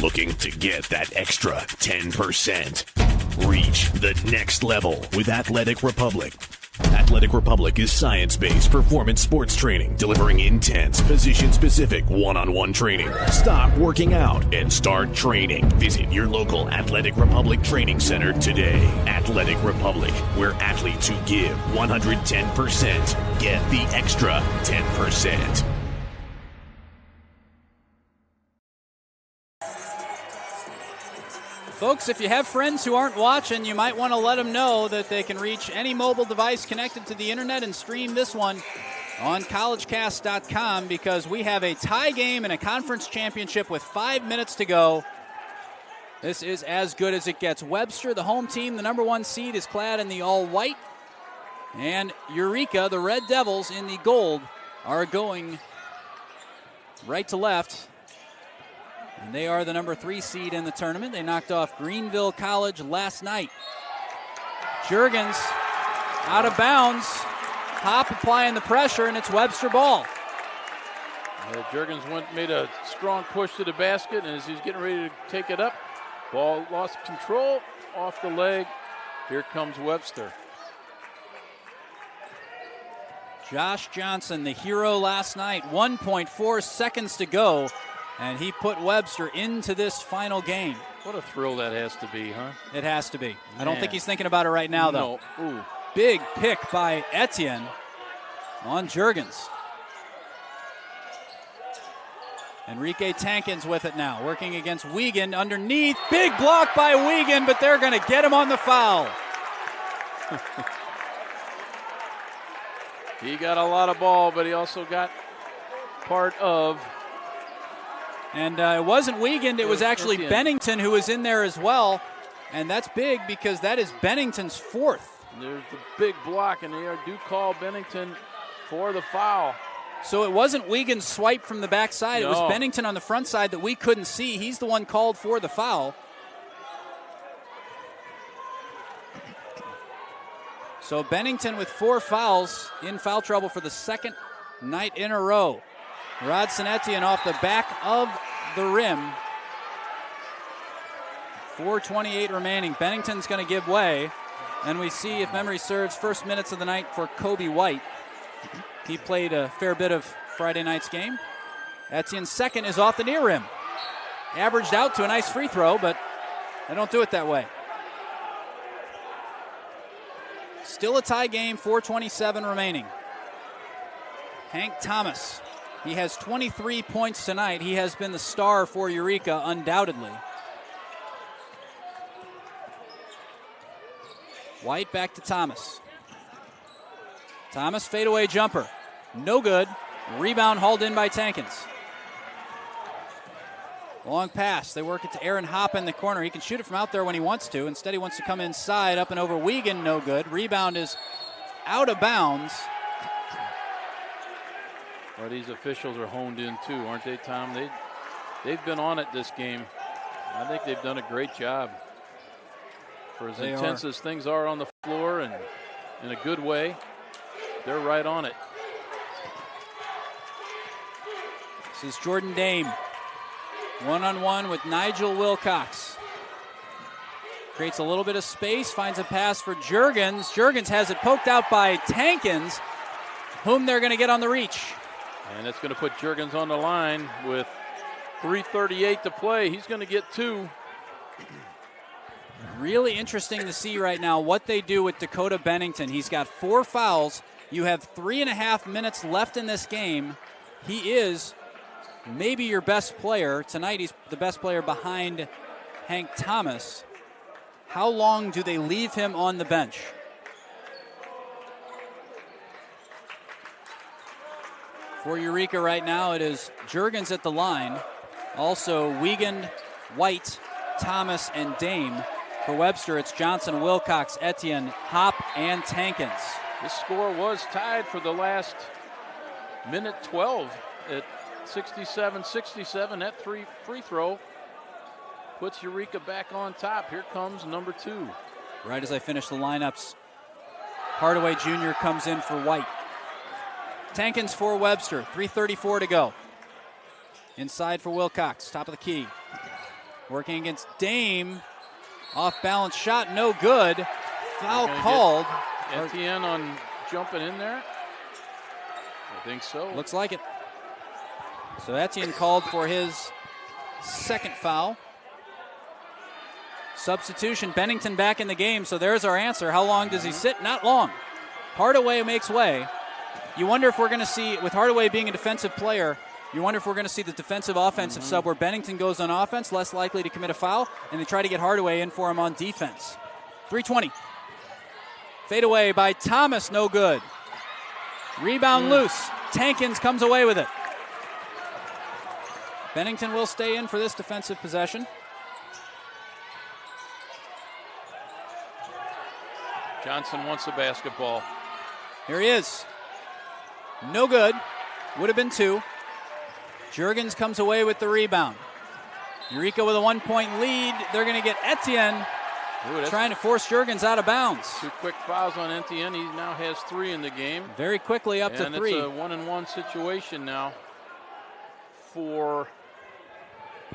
Looking to get that extra 10%? Reach the next level with Athletic Republic. Athletic Republic is science-based performance sports training, delivering intense, position-specific one-on-one training. Stop working out and start training. Visit your local Athletic Republic training center today. Athletic Republic, where athletes who give 110% get the extra 10%. Folks, if you have friends who aren't watching, you might want to let them know that they can reach any mobile device connected to the internet and stream this one on collegecast.com, because we have a tie game and a conference championship with 5 minutes to go. This is as good as it gets. Webster, the home team, the number 1 seed, is clad in the all-white. And Eureka, the Red Devils, in the gold, are going right to left. And they are the number 3 seed in the tournament. They knocked off Greenville College last night. Juergens out of bounds. Hop applying the pressure, and it's Webster ball. Juergens made a strong push to the basket, and as he's getting ready to take it up, ball lost control off the leg. Here comes Webster. Josh Johnson, the hero last night, 1.4 seconds to go. And he put Webster into this final game. What a thrill that has to be, huh? It has to be. I don't think he's thinking about it right now, though. No. Ooh. Big pick by Etienne on Juergens. Enrique Tankins with it now, working against Wiegand underneath. Big block by Wiegand, but they're going to get him on the foul. He got a lot of ball, but he also got part of. And it wasn't Wiegand, it was actually Bennington who was in there as well. And that's big because that is Bennington's 4th. There's the big block, and they do call Bennington for the foul. So it wasn't Wiegand's swipe from the backside. No. It was Bennington on the front side that we couldn't see. He's the one called for the foul. So Bennington with 4 fouls in foul trouble for the second night in a row. Rodson Etienne off the back of the rim. 4:28 remaining. Bennington's going to give way. And we see, if memory serves, first minutes of the night for Kobe White. He played a fair bit of Friday night's game. Etienne's second is off the near rim. Averaged out to a nice free throw, but they don't do it that way. Still a tie game, 4:27 remaining. Hank Thomas. He has 23 points tonight. He has been the star for Eureka, undoubtedly. White back to Thomas. Thomas fadeaway jumper. No good. Rebound hauled in by Tankins. Long pass. They work it to Aaron Hop in the corner. He can shoot it from out there when he wants to. Instead, he wants to come inside, up and over Wiegand. No good. Rebound is out of bounds. Well, these officials are honed in too, aren't they, Tom? They've been on it this game. I think they've done a great job. For as intense as things are on the floor, and in a good way, they're right on it. This is Jordan Dame. One-on-one with Nigel Wilcox. Creates a little bit of space, finds a pass for Juergens. Juergens has it poked out by Tankins, whom they're going to get on the reach. And it's going to put Juergens on the line with 3:38 to play. He's going to get 2. Really interesting to see right now what they do with Dakota Bennington. He's got 4 fouls. You have 3.5 minutes left in this game. He is maybe your best player. Tonight he's the best player behind Hank Thomas. How long do they leave him on the bench? For Eureka right now, it is Juergens at the line. Also Wiegand, White, Thomas, and Dame. For Webster, it's Johnson, Wilcox, Etienne, Hop, and Tankins. This score was tied for the last minute 12 at 67-67. That free throw puts Eureka back on top. Here comes number 2. Right as I finish the lineups, Hardaway Jr. comes in for White. Tankins for Webster, 3:34 to go. Inside for Wilcox, top of the key. Working against Dame. Off-balance shot, no good. Foul called. Etienne on jumping in there? I think so. Looks like it. So Etienne called for his second foul. Substitution, Bennington back in the game, so there's our answer. How long does he sit? Not long. Hardaway makes way. You wonder if we're going to see, with Hardaway being a defensive player, you wonder if we're going to see the defensive offensive sub where Bennington goes on offense, less likely to commit a foul, and they try to get Hardaway in for him on defense. 3:20. Fade away by Thomas, no good. Rebound loose. Tankins comes away with it. Bennington will stay in for this defensive possession. Johnson wants the basketball. Here he is. No good. Would have been 2. Juergens comes away with the rebound. Eureka with a 1-point lead. They're going to get Etienne trying to force Juergens out of bounds. 2 quick fouls on Etienne. He now has 3 in the game. Very quickly up to 3. And it's a 1-and-1 situation now for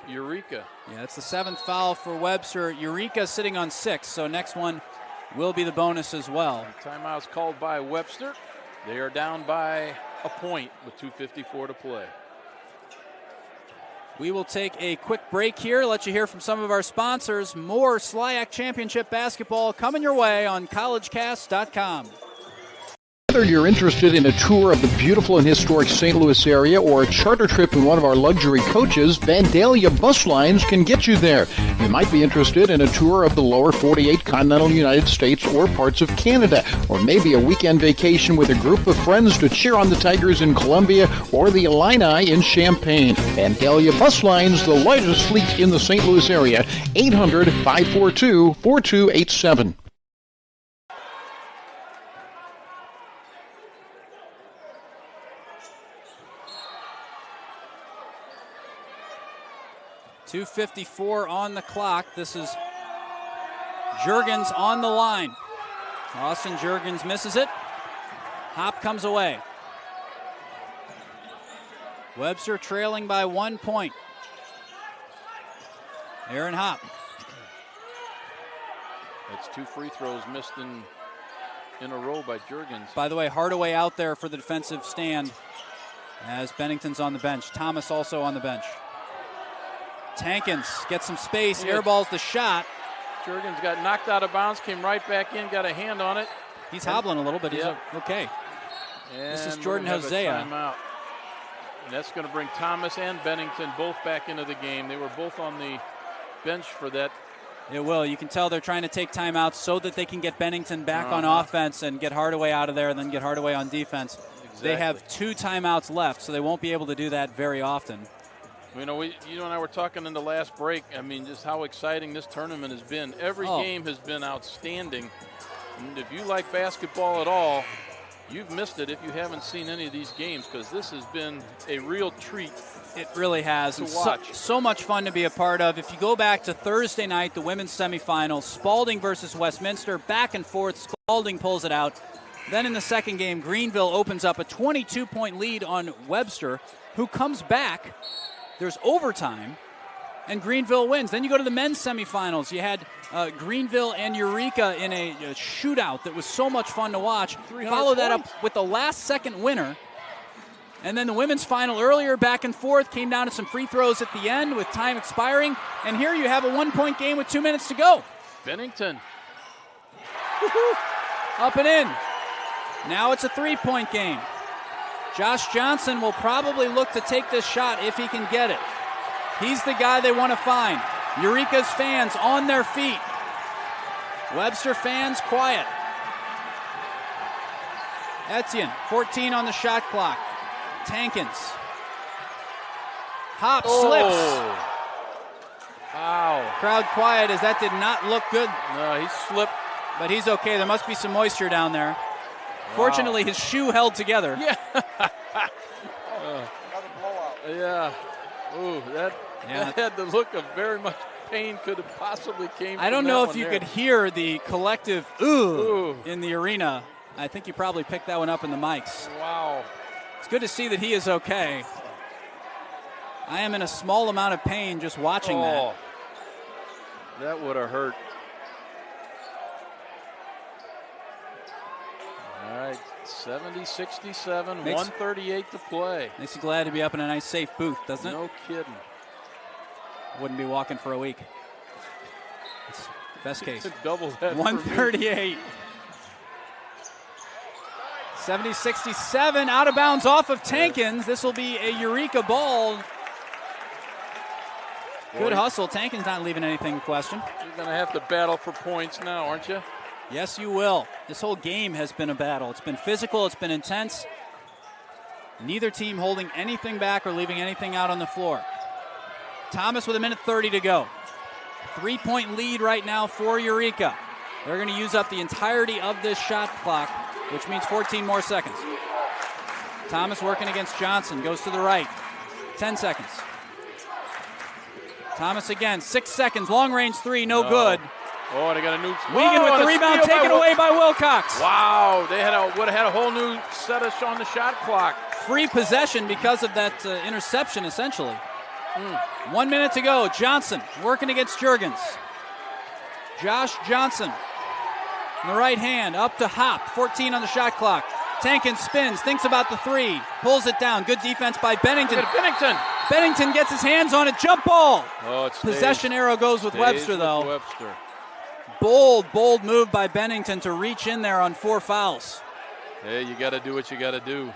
Eureka. Yeah, it's the 7th foul for Webster. Eureka sitting on 6, so next one will be the bonus as well. Timeout's called by Webster. They are down by a point with 2:54 to play. We will take a quick break here, let you hear from some of our sponsors. More SLIAC Championship basketball coming your way on collegecast.com. Whether you're interested in a tour of the beautiful and historic St. Louis area or a charter trip in one of our luxury coaches, Vandalia Bus Lines can get you there. You might be interested in a tour of the lower 48 continental United States or parts of Canada, or maybe a weekend vacation with a group of friends to cheer on the Tigers in Columbia or the Illini in Champaign. Vandalia Bus Lines, the largest fleet in the St. Louis area, 800-542-4287. .254 on the clock. This is Juergens on the line. Austin Juergens misses it. Hop comes away. Webster trailing by 1 point. Aaron Hop. That's 2 free throws missed in a row by Juergens. By the way, Hardaway out there for the defensive stand as Bennington's on the bench. Thomas also on the bench. Tankins gets some space, airballs the shot. Juergens got knocked out of bounds, came right back in, got a hand on it. He's hobbling a little bit. He's okay. And this is Jordan Hosea. And that's going to bring Thomas and Bennington both back into the game. They were both on the bench for that. It will. You can tell they're trying to take timeouts so that they can get Bennington back on offense and get Hardaway out of there and then get Hardaway on defense. Exactly. They have 2 timeouts left, so they won't be able to do that very often. You know, you and I were talking in the last break. I mean, just how exciting this tournament has been. Every game has been outstanding. And if you like basketball at all, you've missed it if you haven't seen any of these games, because this has been a real treat. It really has. To watch. So much fun to be a part of. If you go back to Thursday night, the women's semifinals, Spalding versus Westminster, back and forth. Spalding pulls it out. Then in the second game, Greenville opens up a 22-point lead on Webster. who comes back. There's overtime, and Greenville wins. Then you go to the men's semifinals. You had Greenville and Eureka in a shootout that was so much fun to watch. Follow that up with the last-second winner. And then the women's final earlier, back and forth, came down to some free throws at the end with time expiring. And here you have a 1-point game with 2 minutes to go. Bennington. Up and in. Now it's a 3-point game. Josh Johnson will probably look to take this shot if he can get it. He's the guy they want to find. Eureka's fans on their feet. Webster fans quiet. Etienne, 14 on the shot clock. Tankins. Hop slips. Wow. Crowd quiet as that did not look good. No, he slipped. But he's okay. There must be some moisture down there. Wow. Fortunately, his shoe held together. Yeah. Yeah. Ooh, that had the look of very much pain could have possibly came from I don't know if you there. could hear the collective ooh in the arena. I think you probably picked that one up in the mics. Wow. It's good to see that he is okay. I am in a small amount of pain just watching that. That would have hurt. All right, 70-67, 138 to play. Makes you glad to be up in a nice safe booth, doesn't it? No kidding. Wouldn't be walking for a week. It's best case. Double that. 138. 70-67, out of bounds off of Tankins. This will be a Eureka ball. Good hustle. Tankins not leaving anything in question. You're going to have to battle for points now, aren't you? Yes, you will. This whole game has been a battle. It's been physical. It's been intense. Neither team holding anything back or leaving anything out on the floor. Thomas with 1:30 to go. 3-point lead right now for Eureka. They're going to use up the entirety of this shot clock, which means 14 more seconds. Thomas working against Johnson. Goes to the right. 10 seconds. Thomas again. 6 seconds. Long range three. No good. Oh, they got a new. Wiegand with the rebound taken away by Wilcox. Wow, they would have had a whole new set on the shot clock. Free possession because of that interception, essentially. 1 minute to go. Johnson working against Juergens. Josh Johnson. In the right hand, up to Hop. 14 on the shot clock. Tankins spins, thinks about the three. Pulls it down. Good defense by Bennington. Bennington. Bennington gets his hands on it. Jump ball. Oh, it stays. Possession arrow goes with Webster, though. Webster. Bold move by Bennington to reach in there on 4 fouls. Hey, you got to do what you got to do.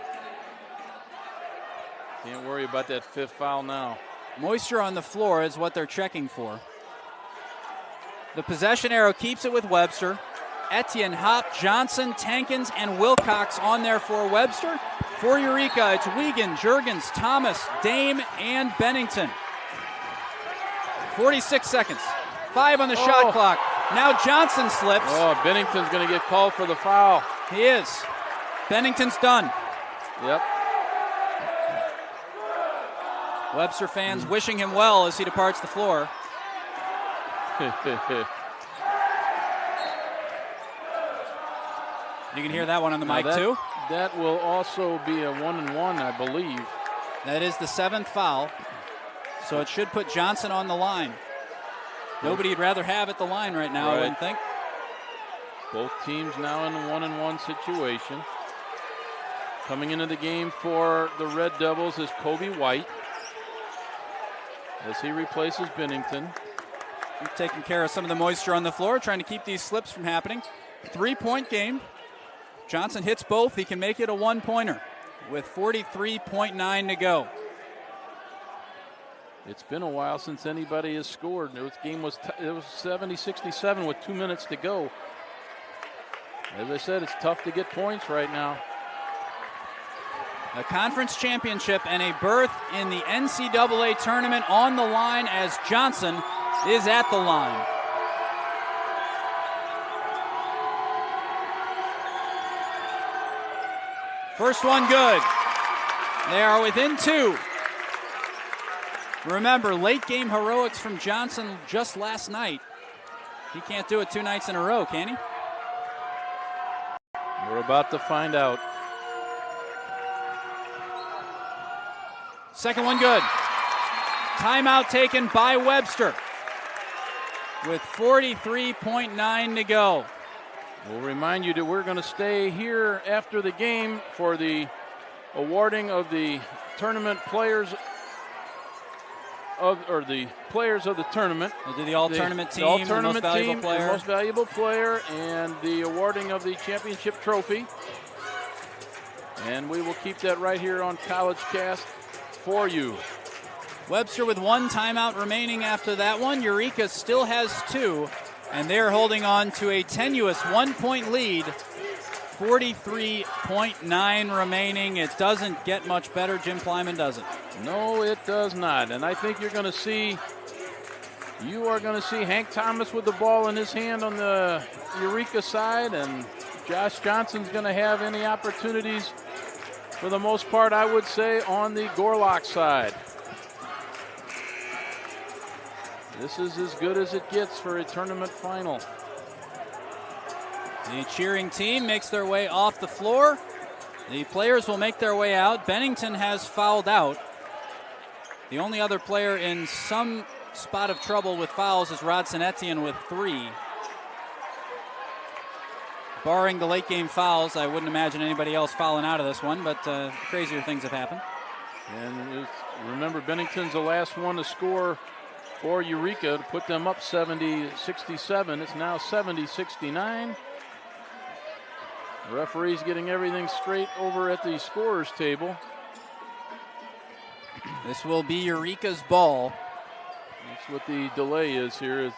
Can't worry about that 5th foul now. Moisture on the floor is what they're checking for. The possession arrow keeps it with Webster. Etienne, Hop, Johnson, Tankins, and Wilcox on there for Webster. For Eureka, it's Wiegand, Juergens, Thomas, Dame, and Bennington. 46 seconds. 5 on the shot clock. Now Johnson slips. Oh, Bennington's going to get called for the foul. He is. Bennington's done. Yep. Webster fans wishing him well as he departs the floor. You can hear that one on the mic, too. That will also be a 1-and-1, I believe. That is the 7th foul. So it should put Johnson on the line. Nobody would rather have at the line right now, I wouldn't think. Both teams now in a 1-and-1 situation. Coming into the game for the Red Devils is Kobe White, as he replaces Bennington. He's taking care of some of the moisture on the floor, trying to keep these slips from happening. 3-point game. Johnson hits both. He can make it a 1-pointer with 43.9 to go. It's been a while since anybody has scored. This game was 70-67 with 2 minutes to go. As I said, it's tough to get points right now. A conference championship and a berth in the NCAA tournament on the line as Johnson is at the line. First one good. They are within 2. Remember, late game heroics from Johnson just last night. He can't do it 2 nights in a row, can he? We're about to find out. Second one good. Timeout taken by Webster with 43.9 to go. We'll remind you that we're going to stay here after the game for the awarding of the tournament players of the tournament. We'll do the all-tournament team, the all-tournament the most valuable team, player. the most valuable player, and the awarding of the championship trophy. And we will keep that right here on College Cast for you. Webster with one timeout remaining after that one. Eureka still has two, and they're holding on to a tenuous 1-point lead. 43.9 remaining. It doesn't get much better. Jim Plyman doesn't. No, it does not. And I think you are going to see Hank Thomas with the ball in his hand on the Eureka side, and Josh Johnson's going to have any opportunities, for the most part, I would say, on the Gorlock side. This is as good as it gets for a tournament final. The cheering team makes their way off the floor. The players will make their way out. Bennington has fouled out. The only other player in some spot of trouble with fouls is Rodson Etienne with 3. Barring the late game fouls, I wouldn't imagine anybody else fouling out of this one, but crazier things have happened. And remember, Bennington's the last one to score for Eureka to put them up 70-67. It's now 70-69. The referee's getting everything straight over at the scorer's table. This will be Eureka's ball. That's what the delay is here.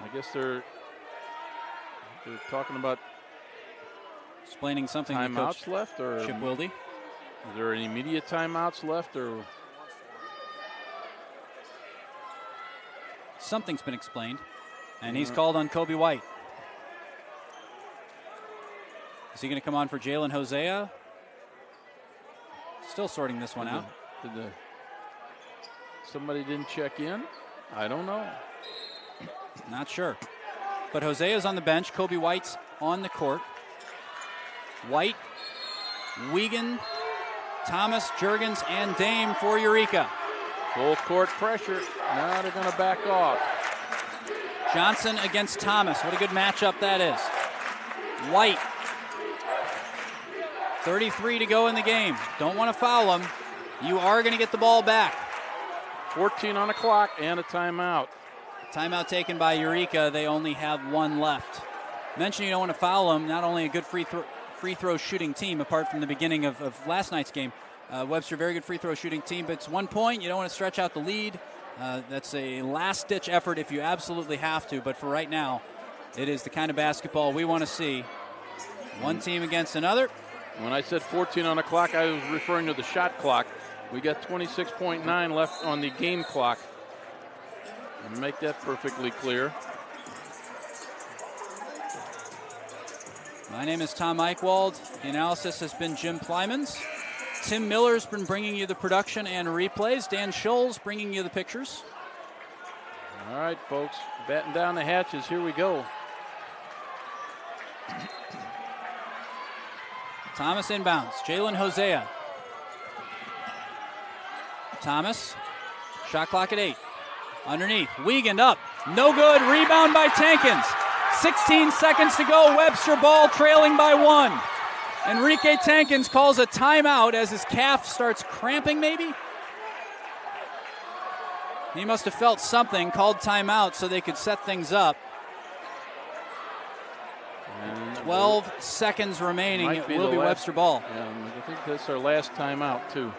I guess they're talking about explaining something. Timeouts left, or Chip Wilde. Is there any immediate timeouts left, or something's been explained? And he's called on Kobe White. Is he going to come on for Jalen Hosea? Still sorting this one out. Somebody didn't check in? I don't know. Not sure. But Hosea's on the bench. Kobe White's on the court. White, Wiegand, Thomas, Juergens, and Dame for Eureka. Full court pressure. Now they're going to back off. Johnson against Thomas. What a good matchup that is. White. 33 to go in the game. Don't want to foul him. You are going to get the ball back. 14 on the clock and a timeout. Timeout taken by Eureka. They only have one left. Mention you don't want to foul him. Not only a good free throw shooting team, apart from the beginning of last night's game. Webster, very good free throw shooting team, but it's 1 point. You don't want to stretch out the lead. That's a last-ditch effort if you absolutely have to, but for right now, it is the kind of basketball we want to see. One team against another. When I said 14 on the clock, I was referring to the shot clock. We got 26.9 left on the game clock. And make that perfectly clear. My name is Tom Eichwald. The analysis has been Jim Plyman's. Tim Miller's been bringing you the production and replays. Dan Scholl's bringing you the pictures. All right, folks, batten down the hatches. Here we go. Thomas inbounds. Jalen Hosea. Thomas. Shot clock at 8. Underneath. Wiegand up. No good. Rebound by Tankins. 16 seconds to go. Webster ball trailing by 1. Enrique Tankins calls a timeout as his calf starts cramping, maybe? He must have felt something, called timeout so they could set things up. 12 seconds remaining. It will be Webster ball. Yeah, I think that's our last timeout, too.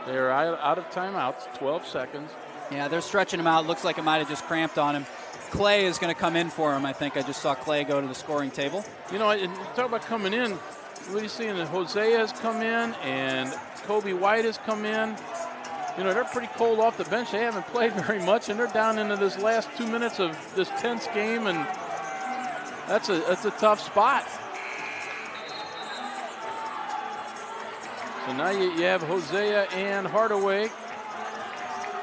They are out of timeouts, 12 seconds. Yeah, they're stretching him out. Looks like it might have just cramped on him. Clay is going to come in for him. I think I just saw Clay go to the scoring table. You know, talk about coming in. What are you seeing? Hosea has come in and Kobe White has come in. You know, they're pretty cold off the bench. They haven't played very much, and they're down into this last 2 minutes of this tense game, and that's a tough spot. So now you have Hosea and Hardaway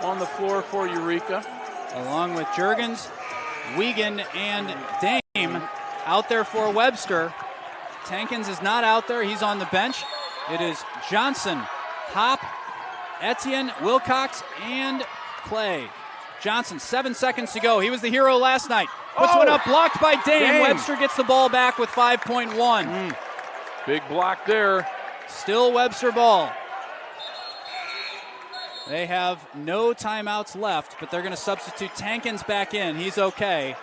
on the floor for Eureka. Along with Juergens, Wiegand, and Dame out there for Webster. Tankins is not out there. He's on the bench. It is Johnson, Hop, Etienne, Wilcox, and Clay. Johnson, 7 seconds to go. He was the hero last night. Puts one up, blocked by Dame. Webster gets the ball back with 5.1. Big block there. Still Webster ball. They have no timeouts left, but they're going to substitute Tankins back in. He's okay.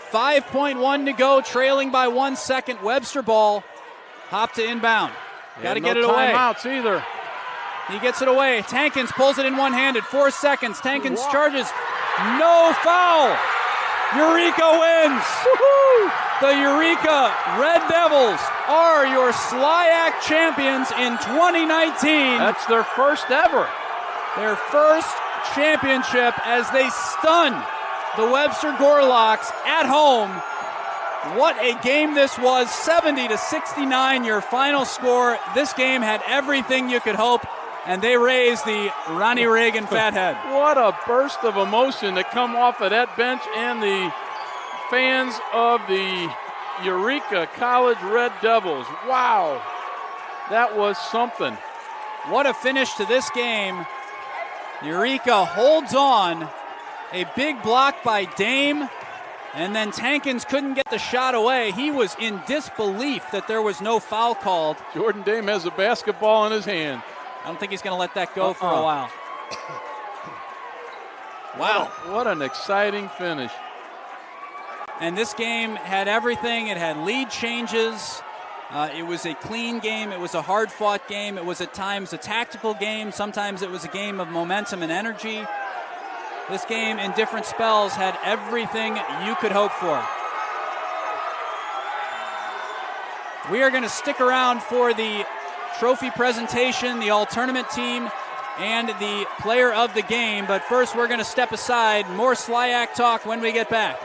5.1 to go, trailing by 1 second. Webster ball. Hop to inbound. Got to get it away. No timeouts either. He gets it away. Tankins pulls it in one-handed. 4 seconds. Tankins charges. No foul. Eureka wins. Woo-hoo! The Eureka Red Devils are your SLIAC champions in 2019. That's their first ever. Their first championship as they stun the Webster Gorlocks at home. What a game this was. 70-69 your final score. This game had everything you could hope, and they raised the Ronnie Reagan Fathead. What a burst of emotion to come off of that bench, and the fans of the Eureka College Red Devils. Wow, that was something. What a finish to this game. Eureka holds on. A big block by Dame, and then Tankins couldn't get the shot away. He was in disbelief that there was no foul called. Jordan Dame has a basketball in his hand. I don't think he's going to let that go for a while. Wow. What an exciting finish. And this game had everything. It had lead changes. It was a clean game. It was a hard-fought game. It was at times a tactical game. Sometimes it was a game of momentum and energy. This game in different spells had everything you could hope for. We are going to stick around for the trophy presentation, the all-tournament team, and the player of the game. But first, we're going to step aside. More SLIAC talk when we get back.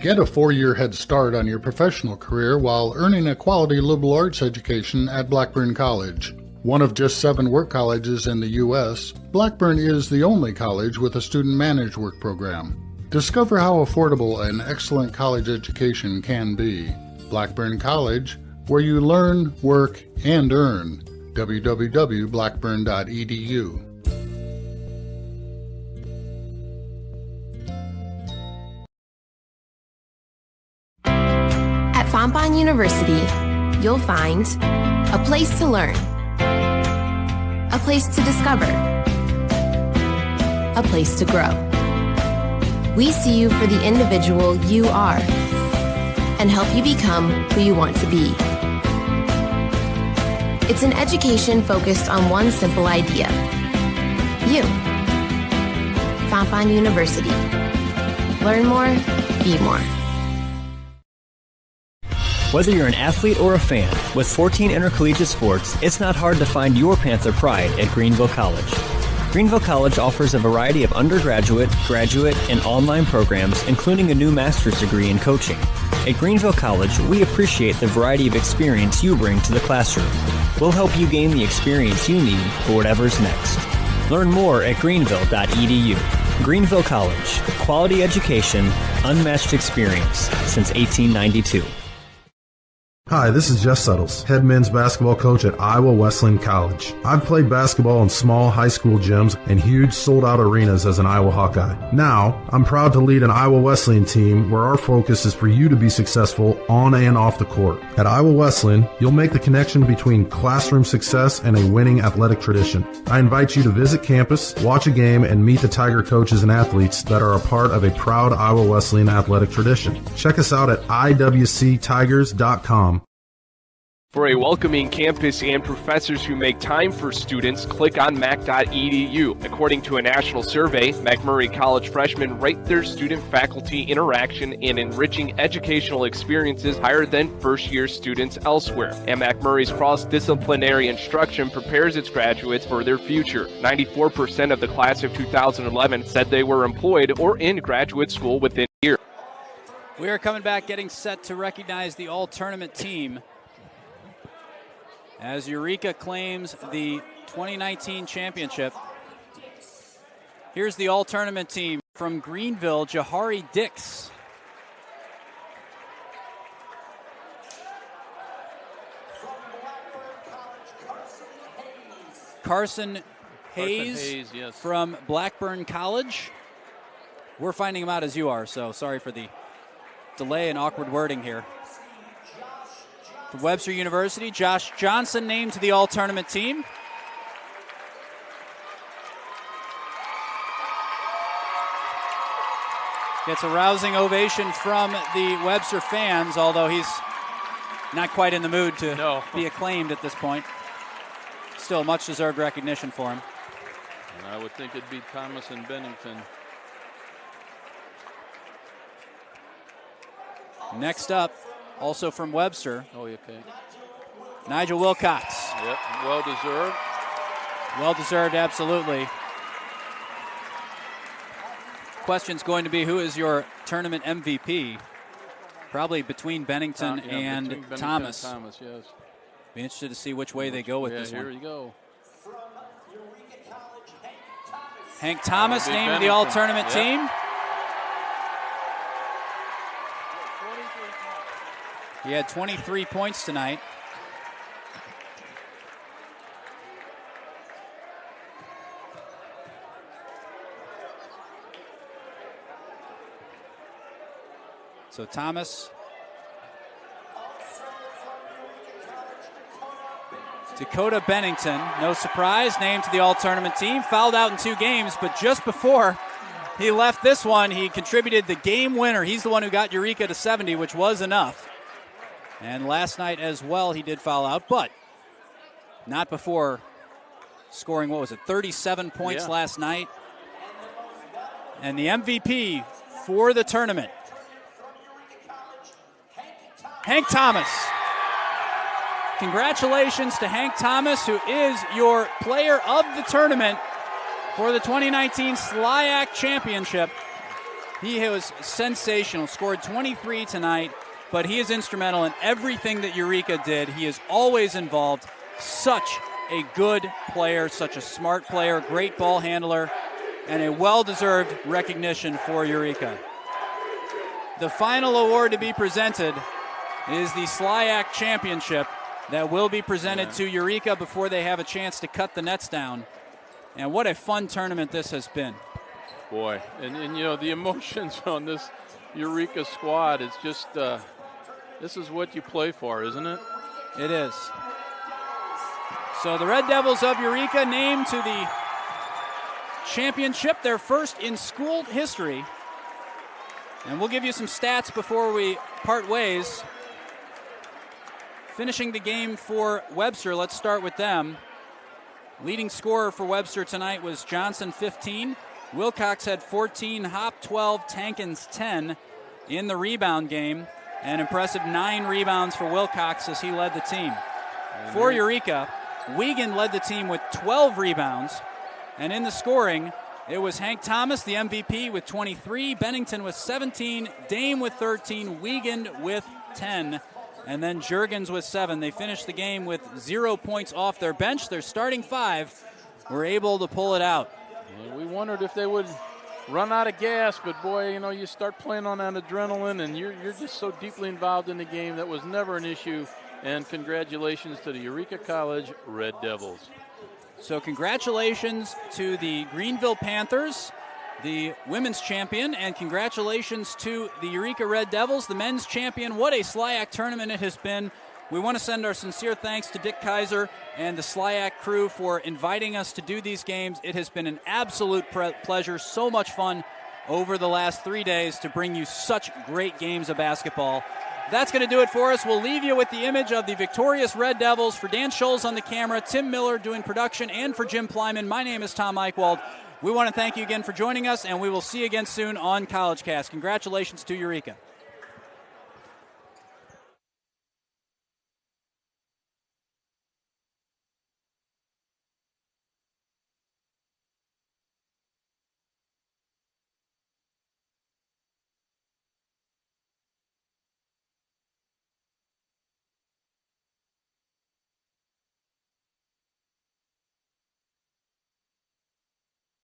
Get a 4-year head start on your professional career while earning a quality liberal arts education at Blackburn College. One of just 7 work colleges in the U.S., Blackburn is the only college with a student-managed work program. Discover how affordable an excellent college education can be. Blackburn College, where you learn, work, and earn. www.blackburn.edu. At Fontbonne University, you'll find a place to learn, a place to discover, a place to grow. We see you for the individual you are and help you become who you want to be. It's an education focused on one simple idea: you. Fontbonne University. Learn more, be more. Whether you're an athlete or a fan, with 14 intercollegiate sports, it's not hard to find your Panther pride at Greenville College. Greenville College offers a variety of undergraduate, graduate, and online programs, including a new master's degree in coaching. At Greenville College, we appreciate the variety of experience you bring to the classroom. We'll help you gain the experience you need for whatever's next. Learn more at greenville.edu. Greenville College, quality education, unmatched experience since 1892. Hi, this is Jeff Suttles, head men's basketball coach at Iowa Wesleyan College. I've played basketball in small high school gyms and huge sold-out arenas as an Iowa Hawkeye. Now, I'm proud to lead an Iowa Wesleyan team where our focus is for you to be successful on and off the court. At Iowa Wesleyan, you'll make the connection between classroom success and a winning athletic tradition. I invite you to visit campus, watch a game, and meet the Tiger coaches and athletes that are a part of a proud Iowa Wesleyan athletic tradition. Check us out at iwctigers.com. For a welcoming campus and professors who make time for students, click on mac.edu. According to a national survey, McMurray College freshmen rate their student-faculty interaction and enriching educational experiences higher than first-year students elsewhere. And McMurray's cross-disciplinary instruction prepares its graduates for their future. 94% of the class of 2011 said they were employed or in graduate school within a year. We are coming back, getting set to recognize the all-tournament team as Eureka claims the 2019 championship. Here's the all-tournament team from Greenville: Jahari Dix, Carson Hayes, yes. from Blackburn College. We're finding him out as you are, so sorry for the delay and awkward wording here. From Webster University, Josh Johnson named to the all-tournament team. Gets a rousing ovation from the Webster fans, although he's not quite in the mood to be acclaimed at this point. Still much-deserved recognition for him. And I would think it'd be Thomas and Bennington. Next up, also from Webster. Oh, okay. Nigel Wilcox. Yep, well-deserved. Well-deserved, absolutely. Question's going to be, who is your tournament MVP? Probably between Bennington and between Bennington Thomas. And Thomas, yes. Be interested to see which way they go with this here one. you go. Hank Thomas named the all-tournament team. He had 23 points tonight. So Thomas, Dakota Bennington, no surprise, named to the all-tournament team. Fouled out in 2 games, but just before he left this one, he contributed the game winner. He's the one who got Eureka to 70, which was enough. And last night as well, he did foul out, but not before scoring, 37 points last night. And the MVP for the tournament, Hank Thomas. Congratulations to Hank Thomas, who is your player of the tournament for the 2019 SLIAC Championship. He was sensational, scored 23 tonight, but he is instrumental in everything that Eureka did. He is always involved. Such a good player, such a smart player, great ball handler, and a well-deserved recognition for Eureka. The final award to be presented is the SLIAC Championship that will be presented to Eureka before they have a chance to cut the nets down. And what a fun tournament this has been. Boy, and you know, the emotions on this Eureka squad, it's just, this is what you play for, isn't it? It is. So the Red Devils of Eureka named to the championship, their first in school history. And we'll give you some stats before we part ways. Finishing the game for Webster, let's start with them. Leading scorer for Webster tonight was Johnson, 15. Wilcox had 14, Hop 12, Tankins 10 in the rebound game. An impressive 9 rebounds for Wilcox as he led the team. For Eureka, Wiegand led the team with 12 rebounds. And in the scoring, it was Hank Thomas, the MVP, with 23, Bennington with 17, Dame with 13, Wiegand with 10. And then Juergens with 7. They finished the game with 0 points off their bench. Their starting 5 were able to pull it out. Yeah, we wondered if they would run out of gas, but boy, you know, you start playing on that adrenaline and you're just so deeply involved in the game. That was never an issue. And congratulations to the Eureka College Red Devils. So congratulations to the Greenville Panthers, the women's champion, and congratulations to the Eureka Red Devils, the men's champion. What a SLIAC tournament it has been. We want to send our sincere thanks to Dick Kaiser and the SLIAC crew for inviting us to do these games. It has been an absolute pleasure, so much fun over the last 3 days to bring you such great games of basketball. That's going to do it for us. We'll leave you with the image of the victorious Red Devils. For Dan Scholes on the camera, Tim Miller doing production, and for Jim Plyman, my name is Tom Eichwald. We want to thank you again for joining us, and we will see you again soon on College Cast. Congratulations to Eureka.